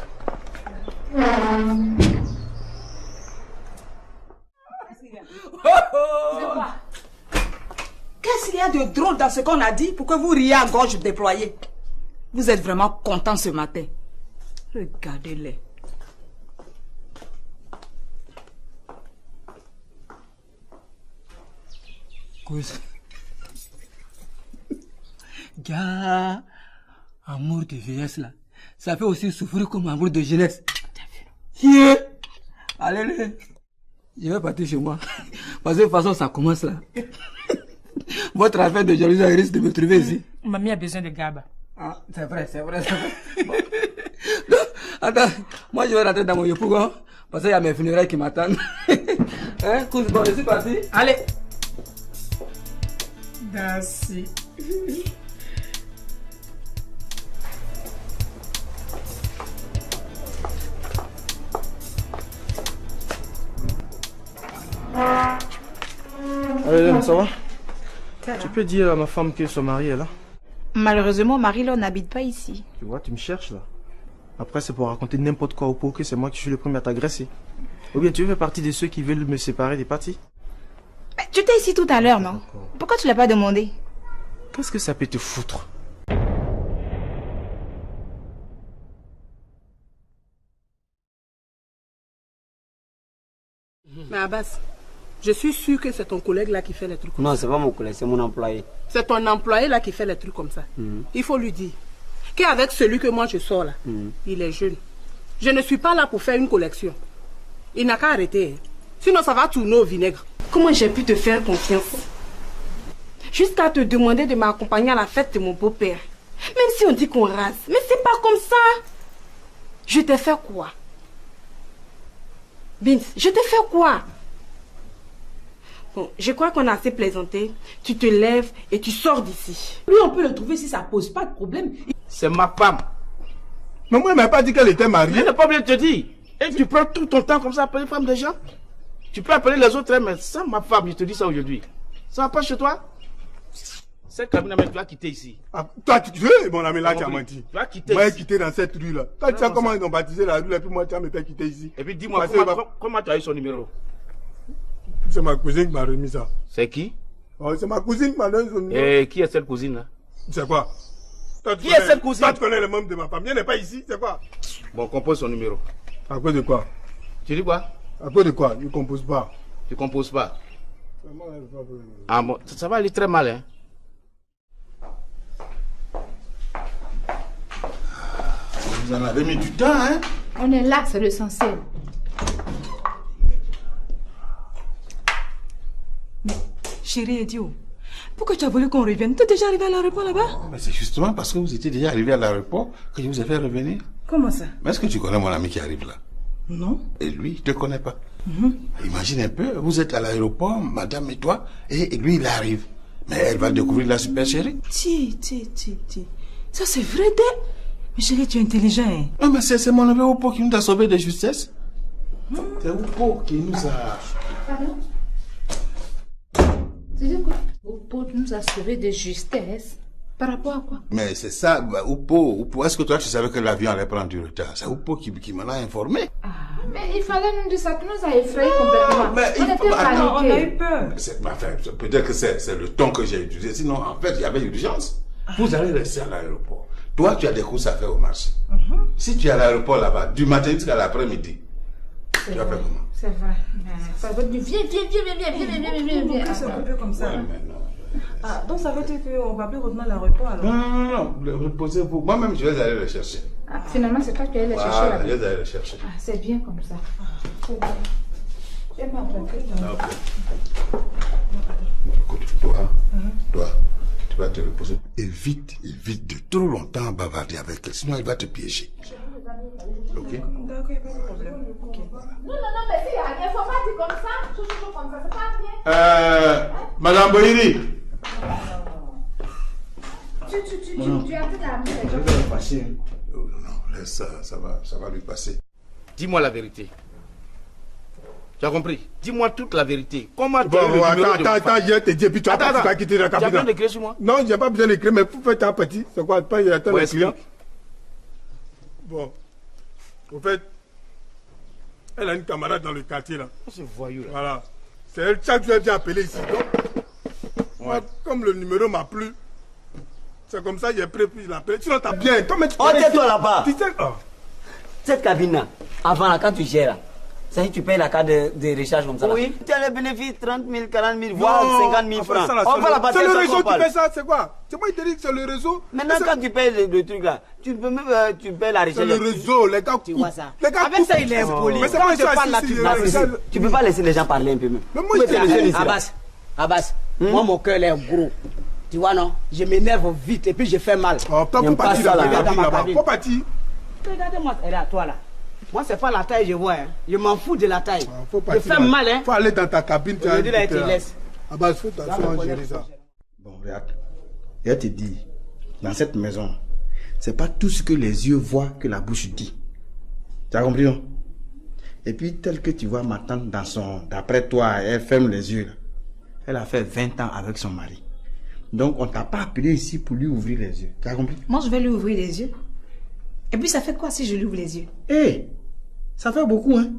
Qu'est-ce qu'il y a de drôle dans ce qu'on a dit pour que vous riez à gorge déployée? Vous êtes vraiment content ce matin. Regardez-les. Cause. Gars, amour de vieillesse là, ça fait aussi souffrir comme amour de jeunesse. Yeah. Allez, je vais partir chez moi. Parce que de toute façon, ça commence là. Votre affaire de jalousie risque de me trouver ici. Mamie a besoin de Gaba. Ah, c'est vrai. Bon. Attends, moi je vais rentrer dans mon yopougon parce qu'il y a mes funérailles qui m'attendent. Hein, cousin, bon, je suis parti. Allez. Merci. Allez, ça va? Tu peux dire à ma femme que son mari est là? Malheureusement, Marie-Laure n'habite pas ici. Tu vois, tu me cherches là. Après, c'est pour raconter n'importe quoi au pot que c'est moi qui suis le premier à t'agresser. Ou bien tu fais partie de ceux qui veulent me séparer des parties? Mais tu étais ici tout à l'heure, non? Pourquoi tu l'as pas demandé? Qu'est-ce que ça peut te foutre? Mais Abbas, je suis sûre que c'est ton collègue là qui fait les trucs comme Non, ça. c'est pas mon collègue, c'est mon employé. C'est ton employé là qui fait les trucs comme ça. Il faut lui dire qu'avec celui que moi je sors là, il est jeune. Je ne suis pas là pour faire une collection. Il n'a qu'à arrêter. Hein. Sinon ça va tourner au vinaigre. Comment j'ai pu te faire confiance? Jusqu'à te demander de m'accompagner à la fête de mon beau-père. Même si on dit qu'on rase. Mais c'est pas comme ça. Je t'ai fait quoi? Vince, je t'ai fait quoi? Bon, je crois qu'on a assez plaisanté. Tu te lèves et tu sors d'ici. Lui, on peut le trouver si ça pose pas de problème. C'est ma femme. Mais moi, elle m'a pas dit qu'elle était mariée. Je n'ai pas bien te dire. Et tu prends tout ton temps comme ça à appeler femme des gens? Tu peux appeler les autres, mais sans ma femme, je te dis ça aujourd'hui. Ça va pas chez toi? Cette cabine, mais tu vas quitter ici. Ah, toi, tu sais, mon ami, là, tu as menti. Tu vas quitter moi, ici. quitter dans cette rue-là. Toi, tu sais comment ils ont baptisé la rue, et puis moi, tu vas me faire quitter ici. Et puis dis-moi, comment tu as eu son numéro? C'est ma cousine qui m'a remis ça. C'est qui? Oh, c'est ma cousine qui m'a donné son numéro. Et qui est cette cousine-là? C'est quoi? Qui est cette cousine? Toi, tu connais le membre de ma famille. Elle n'est pas ici, c'est quoi? Bon, compose son numéro. À cause de quoi? Tu dis quoi? À cause de quoi? Je ne compose pas. Tu composes pas? Ah bon, ça va aller très mal, hein? Vous en avez mis du temps, hein? On est là, c'est l'essentiel. Chérie idiot, pourquoi tu as voulu qu'on revienne? Tu es déjà arrivé à l'aéroport là-bas? Mais c'est justement parce que vous étiez déjà arrivé à l'aéroport que je vous ai fait revenir. Comment ça? Mais est-ce que tu connais mon ami qui arrive là? Non. Et lui, il ne te connaît pas. Imagine un peu, vous êtes à l'aéroport, madame et toi, et lui, il arrive. Mais elle va découvrir la super chérie. Ti. Ça c'est vrai, mais chérie, tu es intelligent. Hein? Non, mais c'est mon neveu Oupo qui nous a sauvés de justesse. C'est Oupo qui nous a... Pardon? Tu dis quoi? Oupo nous a sauvés de justesse. Par rapport à quoi? Mais c'est ça, Oupo, est-ce que toi tu savais que l'avion allait prendre du retard? C'est Oupo qui m'en a informé. Mais il fallait nous dire ça, qui nous a effrayés complètement. Mais on était paniqués. On a eu peur. Peut-être que c'est le ton que j'ai utilisé. Sinon, en fait, il y avait urgence. Vous allez rester à l'aéroport. Toi, tu as des courses à faire au marché. Si tu es à l'aéroport là-bas, du matin jusqu'à l'après-midi, tu vas faire comment? C'est vrai. Ça va dire, viens. C'est un peu comme ça. Ah, donc ça veut dire qu'on va plus revenir à l'aéroport alors? Non, reposez-vous. Moi-même, je vais aller le chercher. Ah, finalement, c'est toi qui allais le chercher Voilà, là-bas. je vais aller le chercher. Ah, c'est bien comme ça. C'est bien. J'aime bien. Écoute, toi, tu vas te reposer. Évite de trop longtemps bavarder avec elle, sinon elle va te piéger. Ok? D'accord, il n'y a pas de problème. Okay. Non, mais il ne faut pas dire comme ça. Toujours comme ça, c'est pas bien. Madame Bohiri. Tu as tout à Je vais le passer. Non, laisse ça, ça va lui passer. Dis-moi la vérité. Tu as compris? Dis-moi toute la vérité. Comment tu as eu le numéro de Attends, je te dis, puis tu vas quitter la cabine. Tu as besoin d'écrire sur moi? Non, je n'ai pas besoin d'écrire, mais pour faire ta petit, c'est quoi? Pas y attendre le client. Bon. Au fait, elle a une camarade dans le quartier là. C'est voyou là. Voilà. C'est elle, chaque jour elle vient appeler ici. Donc, moi, comme le numéro m'a plu, c'est comme ça j'ai pris, puis je l'appelle. Sinon t'as bien. Toi, mais tu tais-toi là-bas. Tu sais, Cette cabine là, avant là, quand tu gères là, ça dit tu payes la carte de recharge comme ça. Oui. Tu as les bénéfices 30 000, 40 000, voire 50 000 francs. On va la passer. C'est le réseau qui fait ça, c'est quoi? C'est moi qui te dis que c'est le réseau. Maintenant, quand tu payes le truc là, tu peux même tu payes la recharge. C'est le réseau, les gars. Tu vois ça. Les gars, avec ça, il est impoli. Mais c'est moi qui parle là, tu peux pas laisser les gens parler un peu même. Mais moi, je Abbas, moi mon cœur est gros. Tu vois non? Je m'énerve vite et puis je fais mal. Oh, toi, faut partir dans ma cabine. Faut partir. Regardez-moi, toi là. Moi, c'est pas la taille, je vois. Hein. Je m'en fous de la taille. Je fais mal, hein. Faut aller dans ta cabine. Je dis là, tu laisses. Ah bah, faut t'asseoir, gérer ça. Bon, regarde. Je te dis, dans cette maison, c'est pas tout ce que les yeux voient que la bouche dit. Tu as compris, non? Et puis, tel que tu vois ma tante d'après toi, elle ferme les yeux. Là. Elle a fait 20 ans avec son mari. Donc, on t'a pas appelé ici pour lui ouvrir les yeux. Tu as compris? Moi, je vais lui ouvrir les yeux. Et puis, ça fait quoi si je lui ouvre les yeux? Eh, ça fait beaucoup, hein.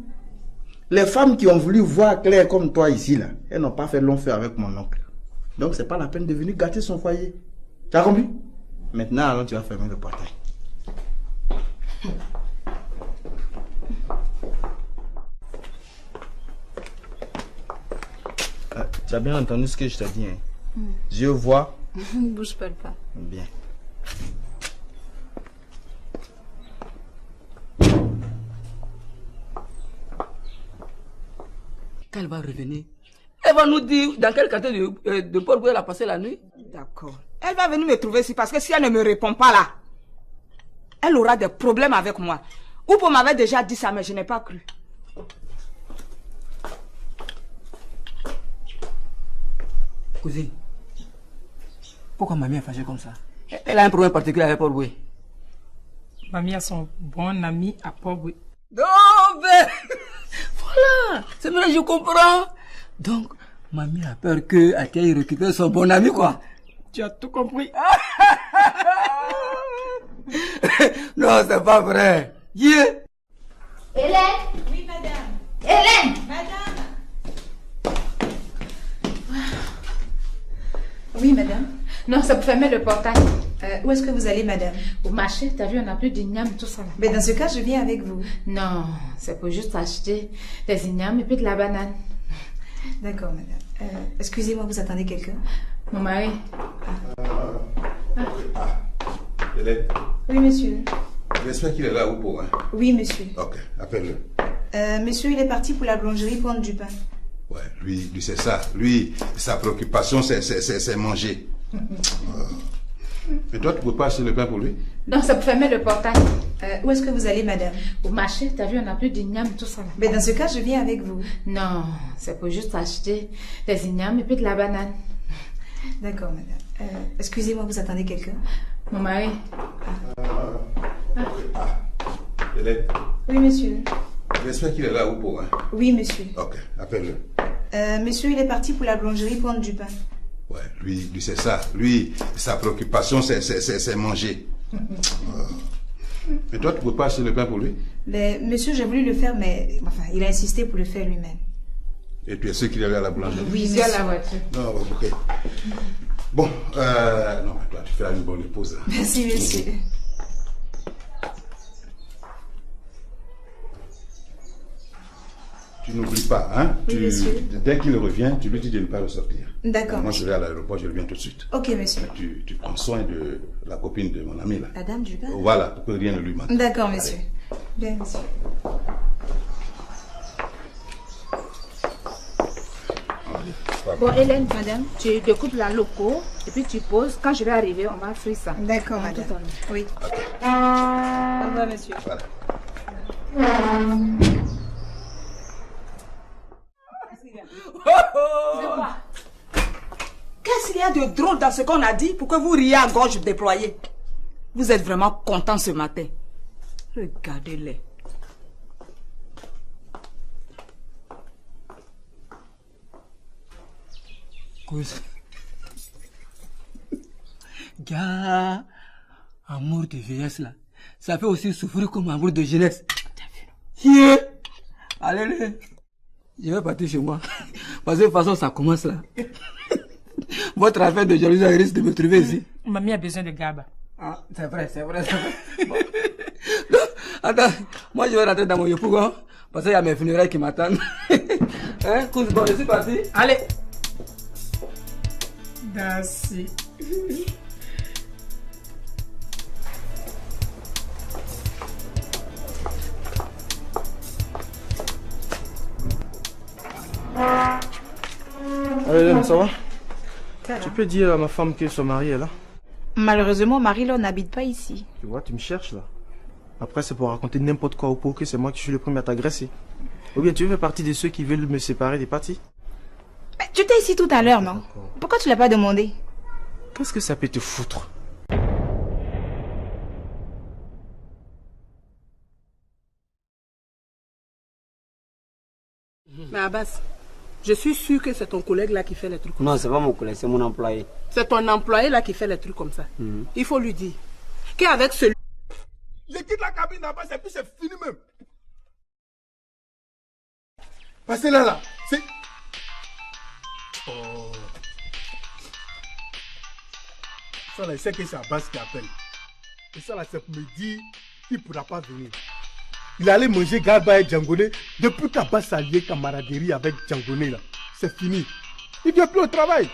Les femmes qui ont voulu voir clair comme toi ici, là, elles n'ont pas fait long feu avec mon oncle. Donc, c'est pas la peine de venir gâter son foyer. Tu as compris? Maintenant, allons, tu vas fermer le portail. Tu as bien entendu ce que je t'ai dit, hein? Je vois. Bouge pas. Bien. Quand elle va revenir, elle va nous dire dans quel quartier de Port-Bouillon elle a passé la nuit. D'accord. Elle va venir me trouver ici parce que si elle ne me répond pas là, elle aura des problèmes avec moi. Oupo m'avait déjà dit ça, mais je n'ai pas cru. Cousine, pourquoi mamie est fâchée comme ça? Elle a un problème particulier avec Port-Bouillon. Mamie a son bon ami à Port-Bouillon. Non, mais voilà, c'est vrai, je comprends. Donc, mamie a peur que Atia récupère son bon ami, quoi. Tu as tout compris. Non, c'est pas vrai. Yeah. Hélène? Oui, madame. Hélène? Madame. Oui, madame. Non, ça peut fermer le portail. Où est-ce que vous allez, madame? Au marché, t'as vu, on n'a plus d'igname, tout ça là. Mais dans ce cas, je viens avec vous. Non, c'est pour juste acheter des ignames et puis de la banane. D'accord, madame. Excusez-moi, vous attendez quelqu'un? Mon mari. Hélène, Oui, monsieur. j'espère qu'il est là ou pas. Hein? Oui, monsieur. Ok, appelle-le. Monsieur, il est parti pour la boulangerie prendre du pain. Ouais, lui c'est ça. Lui, sa préoccupation, c'est manger. Mais toi, tu ne peux pas acheter le pain pour lui? Non, ça peut fermer le portail. Où est-ce que vous allez, madame? Au marché, t'as vu, on n'a plus d'igname, tout ça là. Mais dans ce cas, je viens avec vous. Non, c'est pour juste acheter des ignames et puis de la banane. D'accord, madame. Excusez-moi, vous attendez quelqu'un? Mon mari. Hélène, Oui, monsieur. j'espère qu'il est là ou pas. Hein? Oui, monsieur. Ok, appelle-le. Monsieur, il est parti pour la boulangerie prendre du pain. Ouais, lui c'est ça. Lui, sa préoccupation, c'est manger. Mais toi, tu ne peux pas acheter le pain pour lui? Mais, monsieur, j'ai voulu le faire, mais enfin, il a insisté pour le faire lui-même. Et tu es sûr qu'il est allé à la boulangerie? Oui, monsieur. À la voiture. Non, ok. Bon, non, toi, tu fais une bonne pause. Hein. Merci, monsieur. Tu n'oublies pas, hein? Oui, monsieur. Dès qu'il revient, tu lui dis de ne pas le sortir. D'accord. Moi, je vais à l'aéroport, je reviens tout de suite. Ok, monsieur. Tu prends soin de la copine de mon ami, là. La dame du bar? Voilà, pour que rien ne lui manque. D'accord, monsieur. Bien, monsieur. Bon, Hélène, madame, tu découpes la loco et puis tu poses. Quand je vais arriver, on va frire ça. D'accord, madame. Oui. Au revoir, monsieur. Voilà. Qu'est-ce qu'il y a de drôle dans ce qu'on a dit pour que vous riez à gorge déployée? Vous êtes vraiment content ce matin. Regardez-les. Cause. Gars, amour de vieillesse là, ça fait aussi souffrir comme amour de jeunesse. Yeah. Allez, je vais partir chez moi. Parce que de toute façon, ça commence là. Votre affaire de jalousie risque de me trouver ici. Mamie a besoin de Gaba. Ah, c'est vrai. Bon. Non, attends, moi je vais rentrer dans mon yopougon parce qu'il y a mes funérailles qui m'attendent. Hein, cause bon, je suis parti. Allez. Merci. Allez, ça va? Ça va. Tu peux dire à ma femme que son mari est là? Malheureusement, Marie-Laure n'habite pas ici. Tu vois, tu me cherches là. Après, c'est pour raconter n'importe quoi au pot que c'est moi qui suis le premier à t'agresser. Ou bien tu fais partie de ceux qui veulent me séparer des parties? Mais tu étais ici tout à l'heure, non? Pourquoi tu l'as pas demandé? Qu'est-ce que ça peut te foutre? Mais Abbas, je suis sûre que c'est ton collègue là qui fait les trucs comme Non, ça. c'est pas mon collègue, c'est mon employé. C'est ton employé là qui fait les trucs comme ça. Il faut lui dire qu'avec celui... Je quitte la cabine d'Abbas et puis c'est fini même. Passez là, c'est... Oh. Ça là, il sait que c'est Abbas qui appelle. Et ça là, c'est pour me dire qu'il ne pourra pas venir. Il allait manger Garba et Djangoné depuis qu'Abbas a lié camaraderie avec Djangoné là. C'est fini. Il ne vient plus au travail.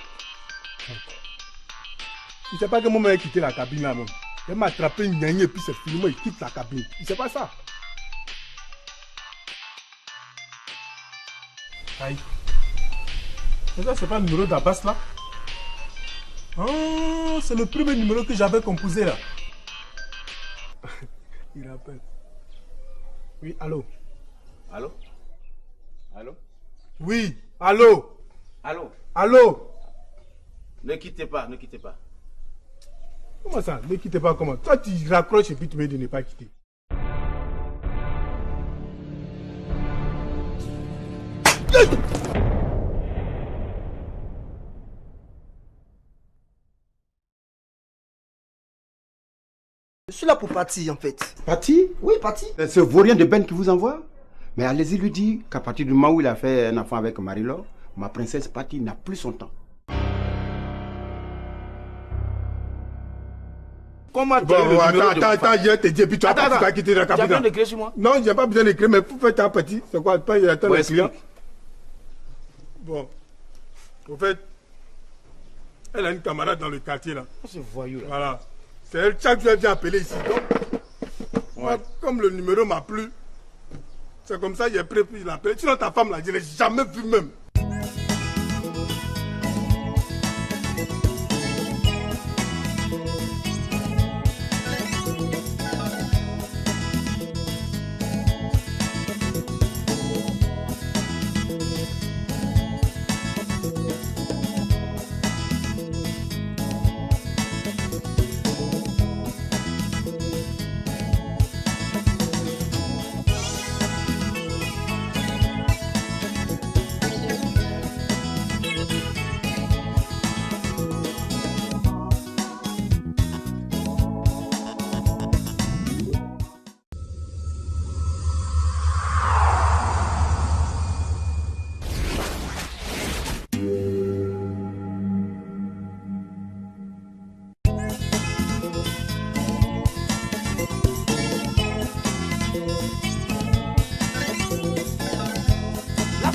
Il ne sait pas que moi, il a quitté la cabine là, moi. Il m'a attrapé une gnagne et puis c'est fini, moi, il quitte la cabine. Il ne sait pas ça. Aïe. Mais ça, c'est pas le numéro d'Abbas là? Oh, c'est le premier numéro que j'avais composé là. Il rappelle. Oui, allô? Allô? Allô? Oui, allô? Allô? Allô? Ne quittez pas, ne quittez pas. Comment ça? Ne quittez pas comment? Toi, tu raccroches et puis tu me dis de ne pas quitter. suis là pour partir en fait. Parti? Oui, parti. C'est vaurien de Ben qui vous envoie? Mais allez-y lui dire qu'à partir du moment où il a fait un enfant avec Marie-Laure, ma princesse Patty n'a plus son temps. Comment tu attends, je te dis, puis tu vas quitter la capitale. Tu as besoin d'écrire sur moi? Non, je n'ai pas besoin d'écrire, mais pour faire ta petite, c'est quoi? Il attend le client. Bon, au fait, elle a une camarade dans le quartier là. C'est voyou là. Voilà. C'est elle, chaque jour elle vient appeler ici. Donc, moi, comme le numéro m'a plu, c'est comme ça j'ai pris, puis je l'appelle. Sinon ta femme là, je ne l'ai jamais vue même.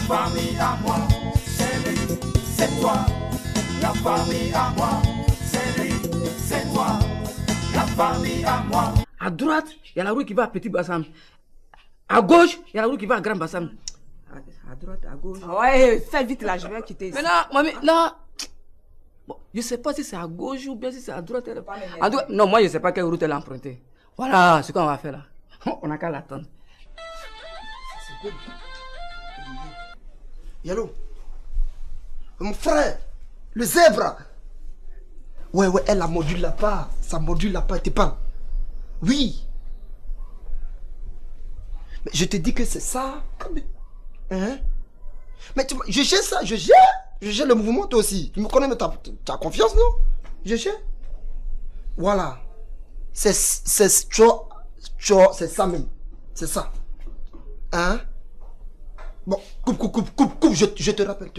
famille à moi, c'est lui, c'est toi. La famille à moi, c'est lui, c'est toi. La famille à moi. À droite, il y a la rue qui va à Petit Bassam. À gauche, il y a la rue qui va à Grand Bassam. À droite, à gauche. Ouais, fais vite là, je vais quitter ici. Mais là, mamie, là. Bon, je ne sais pas si c'est à gauche ou bien si c'est à droite. À droite. Non, moi je ne sais pas quelle route elle a empruntée. Voilà ce qu'on va faire là. On n'a qu'à l'attendre. Yallo, mon frère, le zèbre. Ouais, elle a mordu la part. Ça a mordu la part, elle te parle. Oui. Mais je te dis que c'est ça. Hein? Mais je gère ça, je gère le mouvement toi aussi. Tu me connais, mais t'as confiance, non? Je gère. Voilà. C'est ça même. C'est ça. Hein? Bon, coupe, je te rappelle,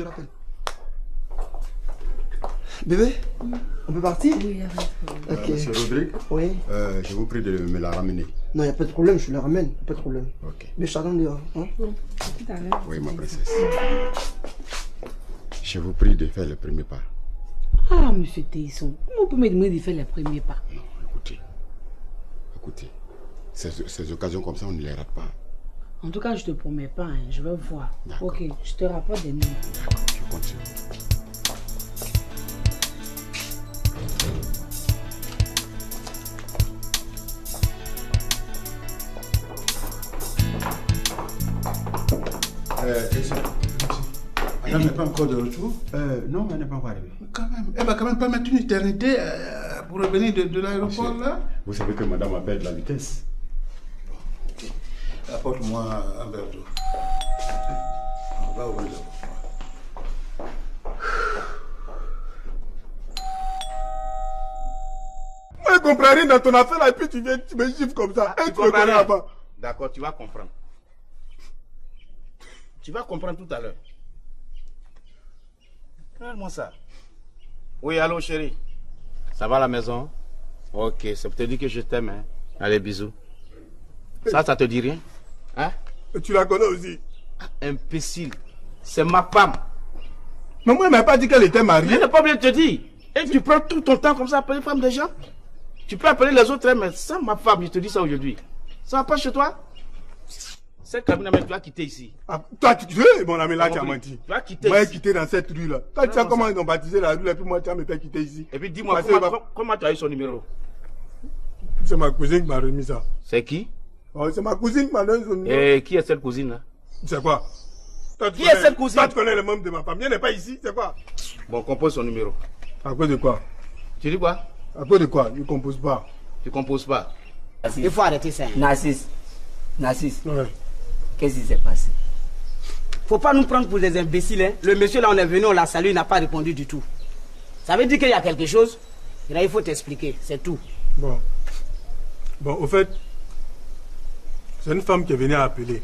Bébé, on peut partir? Oui, ok. Monsieur Rodrigue, oui. Je vous prie de me la ramener. Non, il n'y a pas de problème, je la ramène, pas de problème. Ok. Mais je t'attends dehors. Hein? Oui, ma princesse. Je vous prie de faire le premier pas. Ah, monsieur Téisson, comment vous pouvez me demander de faire le premier pas? Non, écoutez. Ces occasions comme ça, on ne les rate pas. En tout cas, je te promets pas, hein, je vais voir. Ok, je te rapporte des noms. D'accord, je continue. Madame n'est pas encore de retour? Non, elle n'est pas encore arrivée. Elle va quand même pas mettre une éternité pour revenir de l'aéroport là? Vous savez que madame a perdu la vitesse. Apporte-moi un verre d'eau. On va ouvrir le Moi, je ne comprends rien dans ton affaire là et puis tu viens, tu me gifles comme ça. Et tu me connais là-bas. D'accord, tu vas comprendre. Tu vas comprendre tout à l'heure. Regarde-moi ça. Oui, allô chérie. Ça va à la maison? Ok, c'est pour te dire que je t'aime. Hein. Allez, bisous. Ça te dit rien? Hein? Et tu la connais aussi? Imbécile. C'est ma femme. Mais moi, elle m'a pas dit qu'elle était mariée. Elle n'a pas bien te dire. Et tu prends tout ton temps comme ça à appeler femme des gens? Tu peux appeler les autres, mais ça, ma femme, je te dis ça aujourd'hui. Ça va pas chez toi? Cette cabine, tu vas quitter ici. Ah, toi, tu veux, mon ami, là, tu as menti. Tu vas quitter moi, ici. Moi, quitter dans cette rue-là. Quand tu sais comment ils ont baptisé la rue, et puis moi, tu vas me faire quitter ici. Et puis, dis-moi, comment tu as eu son numéro? C'est ma cousine qui m'a remis ça. C'est qui? Oh, c'est ma cousine qui m'a donné son numéro. Et qui est cette cousine-là? C'est quoi? Qui est cette cousine? Toi, tu connais le membre de ma famille. Elle n'est pas ici, c'est quoi? Bon, compose son numéro. À cause de quoi? Tu dis quoi? À cause de quoi? Je ne compose pas. Tu composes pas? Il faut arrêter ça. Narcisse. Ouais. Qu'est-ce qui s'est passé? Faut pas nous prendre pour des imbéciles. Hein. Le monsieur là, on est venu, on l'a salué, il n'a pas répondu du tout. Ça veut dire qu'il y a quelque chose. Et là, il faut t'expliquer, c'est tout. Bon. Bon, au fait, c'est une femme qui est venue appeler.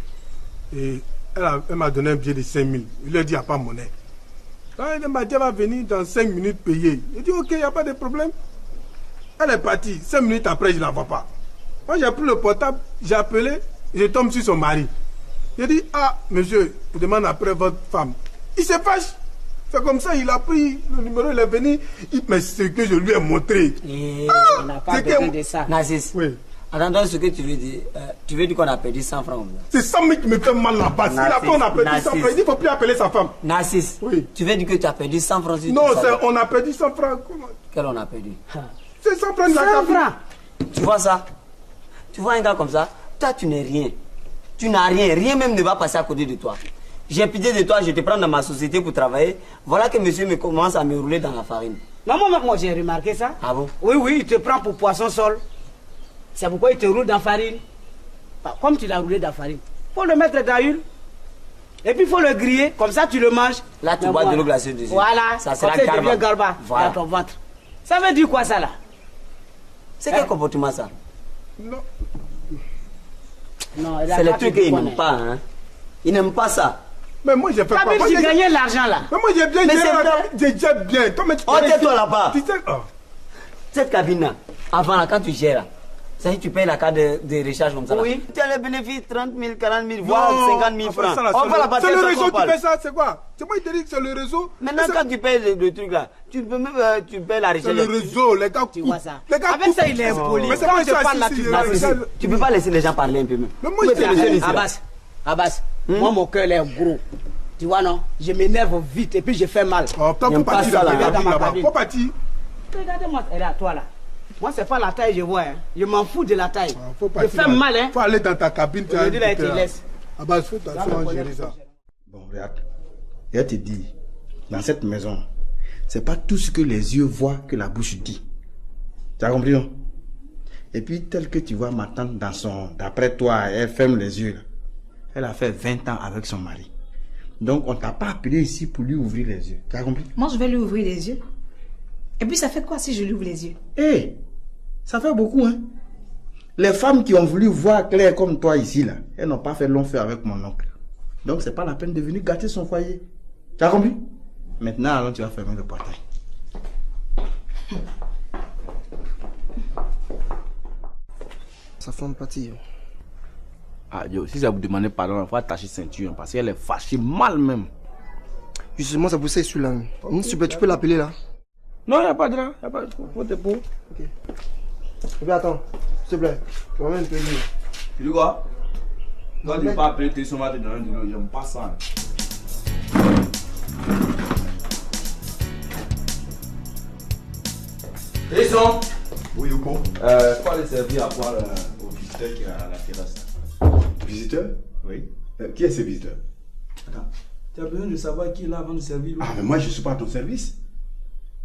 Et elle m'a donné un billet de 5 000. Il lui a dit, il n'y a pas de monnaie. Elle m'a dit, elle va venir dans 5 minutes payer. Il dit, ok, il n'y a pas de problème. Elle est partie. 5 minutes après, je ne la vois pas. Moi, j'ai pris le portable, j'ai appelé, je tombe sur son mari. J'ai dit, ah, monsieur, je demande après votre femme. Il se fâche. C'est comme ça, il a pris le numéro, il est venu. Mais ce que je lui ai montré. On n'a pas besoin de ça. Narcisse, oui. Attends, ce que tu veux dire. Tu veux dire qu'on a perdu 100 francs. C'est 100 000 qui me fait mal là-bas. Il a fait, on a perdu 100 francs. Il dit, il ne faut plus appeler sa femme. Narcisse, oui. Tu veux dire que tu as perdu 100 francs sur non, on a perdu 100 francs. Comment? Quel on a perdu? C'est 100 francs de la cabine. Tu vois ça? Tu vois un gars comme ça? Toi, tu n'es rien. Tu n'as rien. Rien même ne va passer à côté de toi. J'ai pitié de toi, je te prends dans ma société pour travailler. Voilà que monsieur me commence à me rouler dans la farine. Non, moi j'ai remarqué ça. Ah bon? Oui, il te prend pour poisson sol. C'est pourquoi il te roule dans la farine. Comme tu l'as roulé dans la farine. Il faut le mettre dans l'huile. Et puis il faut le griller, comme ça tu le manges. Là, tu bois de l'eau glacée dessus. Voilà, ça sera comme ça il devient garba voilà. dans ton ventre. Ça veut dire quoi ça là? C'est quel comportement ça? Non. C'est le truc qu'ils n'aiment pas. Hein? Ils n'aiment pas ça. Mais moi j'ai fait pas. Moi j'ai gagné l'argent là. Mais moi j'ai bien géré bien. Oh, tais-toi là-bas. Tu sais, cette cabine-là, avant là, quand tu gères, ça dit tu payes la carte de recharge comme ça. Oui. Tu as les bénéfices 30 000, 40 000, voire 50 000 francs. On va la c'est le réseau qui fait ça, c'est quoi? C'est moi qui te dis que c'est le réseau. Maintenant quand tu payes le truc là, tu peux même tu payes la recharge. C'est le réseau, les gars. Tu vois ça. Avec ça il est impoli. Mais c'est pas ça. Tu peux pas laisser les gens parler un peu même. Mais moi je te Abbas, moi mon cœur est gros. Tu vois non? Je m'énerve vite et puis je fais mal. Oh, t'as pas parti là-bas. Pas parti. Regardez-moi, elle est à toi là. Moi c'est pas la taille je vois. Hein. Je m'en fous de la taille. Je fais là. mal hein. Faut aller dans ta cabine. Aujourd'hui là, tu laisses. Abbas, faut t'asseoir gérer ça. Bon, regarde. Et elle te dit, dans cette maison, c'est pas tout ce que les yeux voient que la bouche dit. Tu as compris non? Et puis, tel que tu vois ma tante d'après toi, elle ferme les yeux là. Elle a fait 20 ans avec son mari. Donc, on t'a pas appelé ici pour lui ouvrir les yeux. Tu as compris? Moi, je vais lui ouvrir les yeux. Et puis, ça fait quoi si je lui ouvre les yeux? Eh, ça fait beaucoup, hein? Les femmes qui ont voulu voir clair comme toi ici, là, elles n'ont pas fait long feu avec mon oncle. Donc, c'est pas la peine de venir gâter son foyer. Tu as compris? Maintenant, alors, tu vas fermer le portail. Ça fait un pâtis. Ah, yo, si ça vous demandez pardon, il faut attacher ceinture parce qu'elle est fâchée mal même. Justement, c'est pour ça que je suis là. Tu peux l'appeler là? Non, il n'y a pas de là. Il n'y a pas de faut te pour. Ok. Et puis attends, s'il te plaît. Tu vas même te dire. Tu dis quoi? Quand tu ne pas appeler tes sommes, tu donnes de l'eau. J'aime pas ça. Jason! Oui, ou quoi? Faut aller servir à boire au visiteur qui est à la terrasse. Visiteur? Oui. Qui est ce visiteur? Attends, tu as besoin de savoir qui est là avant de servir. Ah, mais moi je ne suis pas à ton service.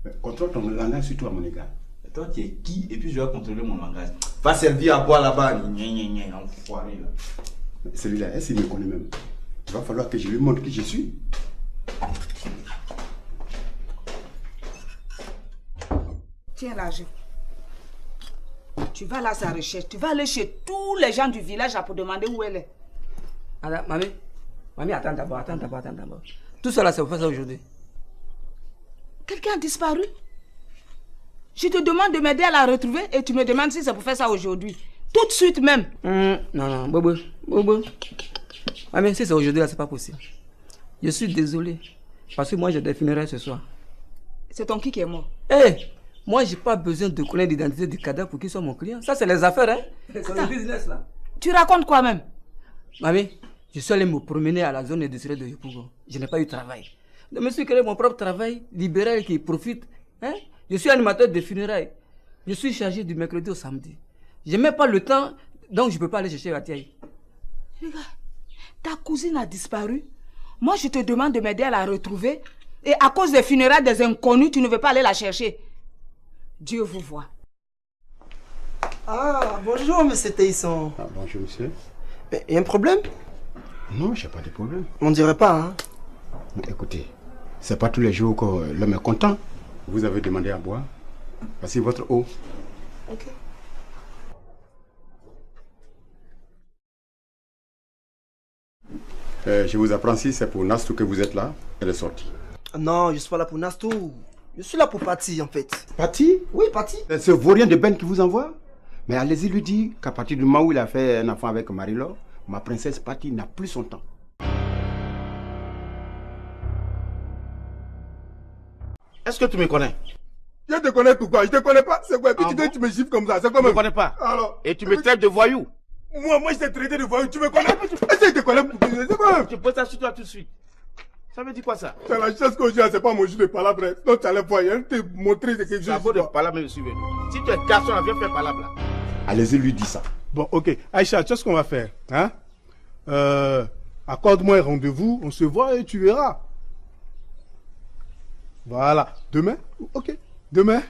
Mais contrôle ton langage surtout à mon égard. Et toi, tu es qui? Et puis je vais contrôler mon langage. Va servir à boire là-bas. Enfoiré là. Celui-là, est-ce qu'il me connaît même? Il va falloir que je lui montre qui je suis. Tiens l'argent. Tu vas là à sa recherche. Tu vas aller chez tous les gens du village pour demander où elle est. Alors, mamie, attends d'abord. Tout cela, c'est pour faire ça aujourd'hui. Quelqu'un a disparu? Je te demande de m'aider à la retrouver et tu me demandes si c'est pour faire ça aujourd'hui. Tout de suite même. Non, Bobo. Mamie, si c'est aujourd'hui, là, c'est pas possible. Je suis désolé. Parce que moi, j'ai des funérailles ce soir. C'est ton qui est mort? Moi, j'ai pas besoin de connaître l'identité du cadavre pour qu'il soit mon client. Ça, c'est les affaires, hein. C'est le business, là. Tu racontes quoi même? Mamie, je suis allé me promener à la zone industrielle de Yopougon. Je n'ai pas eu de travail. Je me suis créé mon propre travail libéral qui profite. Hein? Je suis animateur de funérailles. Je suis chargé du mercredi au samedi. Je n'ai même pas le temps, donc je ne peux pas aller chercher Ratiaï. Regarde, ta cousine a disparu. Moi, je te demande de m'aider à la retrouver. Et à cause des funérailles des inconnus, tu ne veux pas aller la chercher. Dieu vous voit. Ah, bonjour, monsieur Taïson. Ah, bonjour, monsieur. Il y a un problème? Non, j'ai pas de problème. On dirait pas, hein? Écoutez, c'est pas tous les jours que l'homme est content. Vous avez demandé à boire. Voici votre eau. Ok. Je vous apprends, si c'est pour Nastou que vous êtes là, elle est sortie. Non, je suis pas là pour Nastou. Je suis là pour Patty, en fait. Patty? Oui, Patty. C'est ce vaurien de Ben qui vous envoie? Mais allez-y lui dire qu'à partir du moment où il a fait un enfant avec Marie-Laure, ma princesse Patty n'a plus son temps. Est-ce que tu me connais? Je te connais pourquoi? Je te connais pas. C'est quoi? Tu me gifles comme ça. C'est quoi? Je ne connais pas. Alors. Et tu me traites de voyou? Moi, je t'ai traité de voyou. Tu me connais? Est-ce que je te connais? C'est quoi? Je pose ça sur toi tout de suite. Ça veut dire quoi ça? C'est la chose que j'ai, c'est pas mon jus de palabre. Donc tu allais voir, il te montrer quelque chose. Ça vaut de palabre, je suis venu. Si tu es garçon, viens faire palabre là. Allez-y lui dire ça. Bon, ok. Aïcha, tu sais ce qu'on va faire, hein? Accorde-moi un rendez-vous, on se voit et tu verras. Voilà. Demain? Ok. Demain?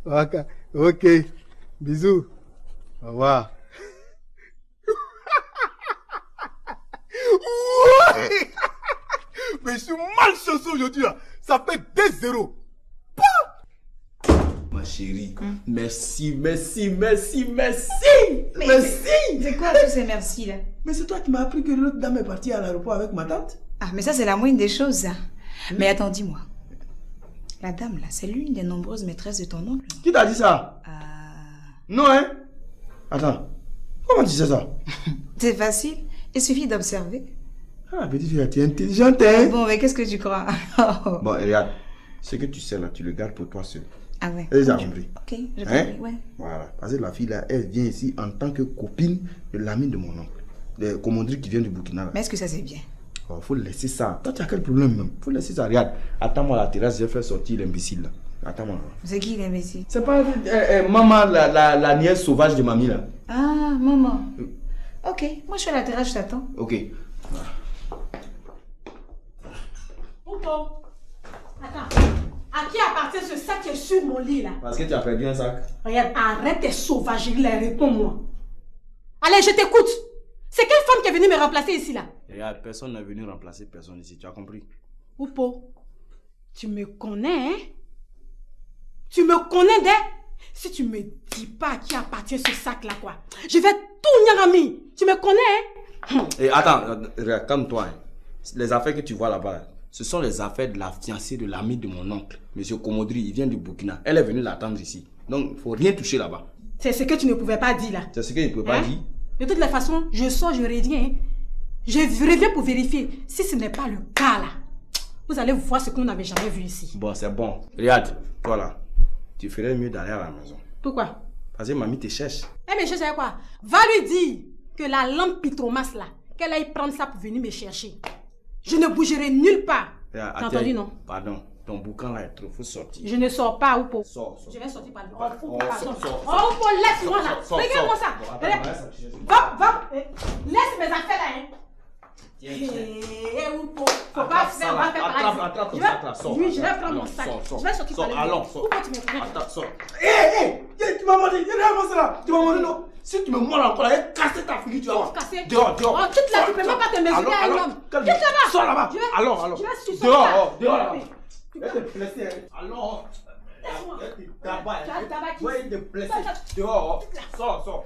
Ok. Ok. Bisous. Au revoir. Mais je suis mal chaussé aujourd'hui là. Ça fait 2-0. Ma chérie, merci. C'est quoi tous ces merci là? Mais c'est toi qui m'as appris que l'autre dame est partie à l'aéroport avec ma tante. Ah, mais ça c'est la moindre des choses, ça. Mais attends, dis-moi. La dame là, c'est l'une des nombreuses maîtresses de ton oncle. Qui t'a dit ça? Non, hein? Attends, comment tu sais ça? C'est facile, il suffit d'observer. Ah, petite fille, tu es intelligente, hein? Bon, mais qu'est-ce que tu crois? Bon, regarde, ce que tu sais là, tu le gardes pour toi seul. Ah ouais. Et j'ai compris. Ok, j'ai Hein? compris, ouais. Voilà, parce que la fille là, elle vient ici en tant que copine de l'ami de mon oncle. Comme on dit, qui vient du Burkina là. Mais est-ce que ça c'est bien? Oh, faut laisser ça. Toi, tu as quel problème même? Faut laisser ça. Regarde, attends-moi à la terrasse, je vais faire sortir l'imbécile là. Attends-moi. C'est qui l'imbécile? C'est pas maman, la nièce sauvage de mamie là. Ah, maman. Ok, moi je suis à la terrasse, je t'attends. Ok. Oupo, attends. À qui appartient ce sac qui est sur mon lit là? Parce que tu as perdu un sac. Regarde, arrête tes sauvageries là, réponds-moi. Allez, je t'écoute. C'est quelle femme qui est venue me remplacer ici là? Regarde, personne n'est venu remplacer personne ici, tu as compris? Oupo, tu me connais, hein? Tu me connais, dès? Si tu me dis pas à qui appartient ce sac là, quoi, je vais tout Nyarami. Tu me connais, hein? Et attends, regarde, calme-toi. Hein. Les affaires que tu vois là-bas, ce sont les affaires de la fiancée de l'ami de mon oncle, Monsieur Komodri. Il vient du Burkina. Elle est venue l'attendre ici. Donc, il ne faut rien toucher là-bas. C'est ce que tu ne pouvais pas dire là. C'est ce qu'il ne peut pas dire. De toutes les façons, je sors, je reviens. Hein. Je reviens pour vérifier. Si ce n'est pas le cas là, vous allez voir ce qu'on n'avait jamais vu ici. Bon, c'est bon. Regarde, toi là, tu ferais mieux d'aller à la maison. Pourquoi? Parce que mamie te cherche. Eh mais je sais quoi? Va lui dire que la lampe Pitromas là, qu'elle aille prendre ça pour venir me chercher. Je ne bougerai nulle part. T'as entendu, non? Pardon, ton boucan là est trop, faut sortir. Je ne sors pas, Oupo. Sors. Je vais sortir par le Sors. Oh, Oupo, laisse-moi là. Regarde-moi ça. Va. Laisse mes affaires là, hein. Oupo, faut pas faire. Attrape, oui, je vais prendre mon sac. Je vais sortir par le Allons, Oupo, tu me prends. Attends, sors. Tu m'as menti, il y a rien là. Tu m'as menti, non? Si tu me mords encore, elle va casser ta figure, tu vas voir. Dehors. Oh, toute là, tu peux même pas te mesurer à un homme. Calme-toi. Sors là-bas. Allons. Dehors là-bas. Elle te blessée. Allons. Laisse-moi. Ouais, il te blesse. Dehors. Sors.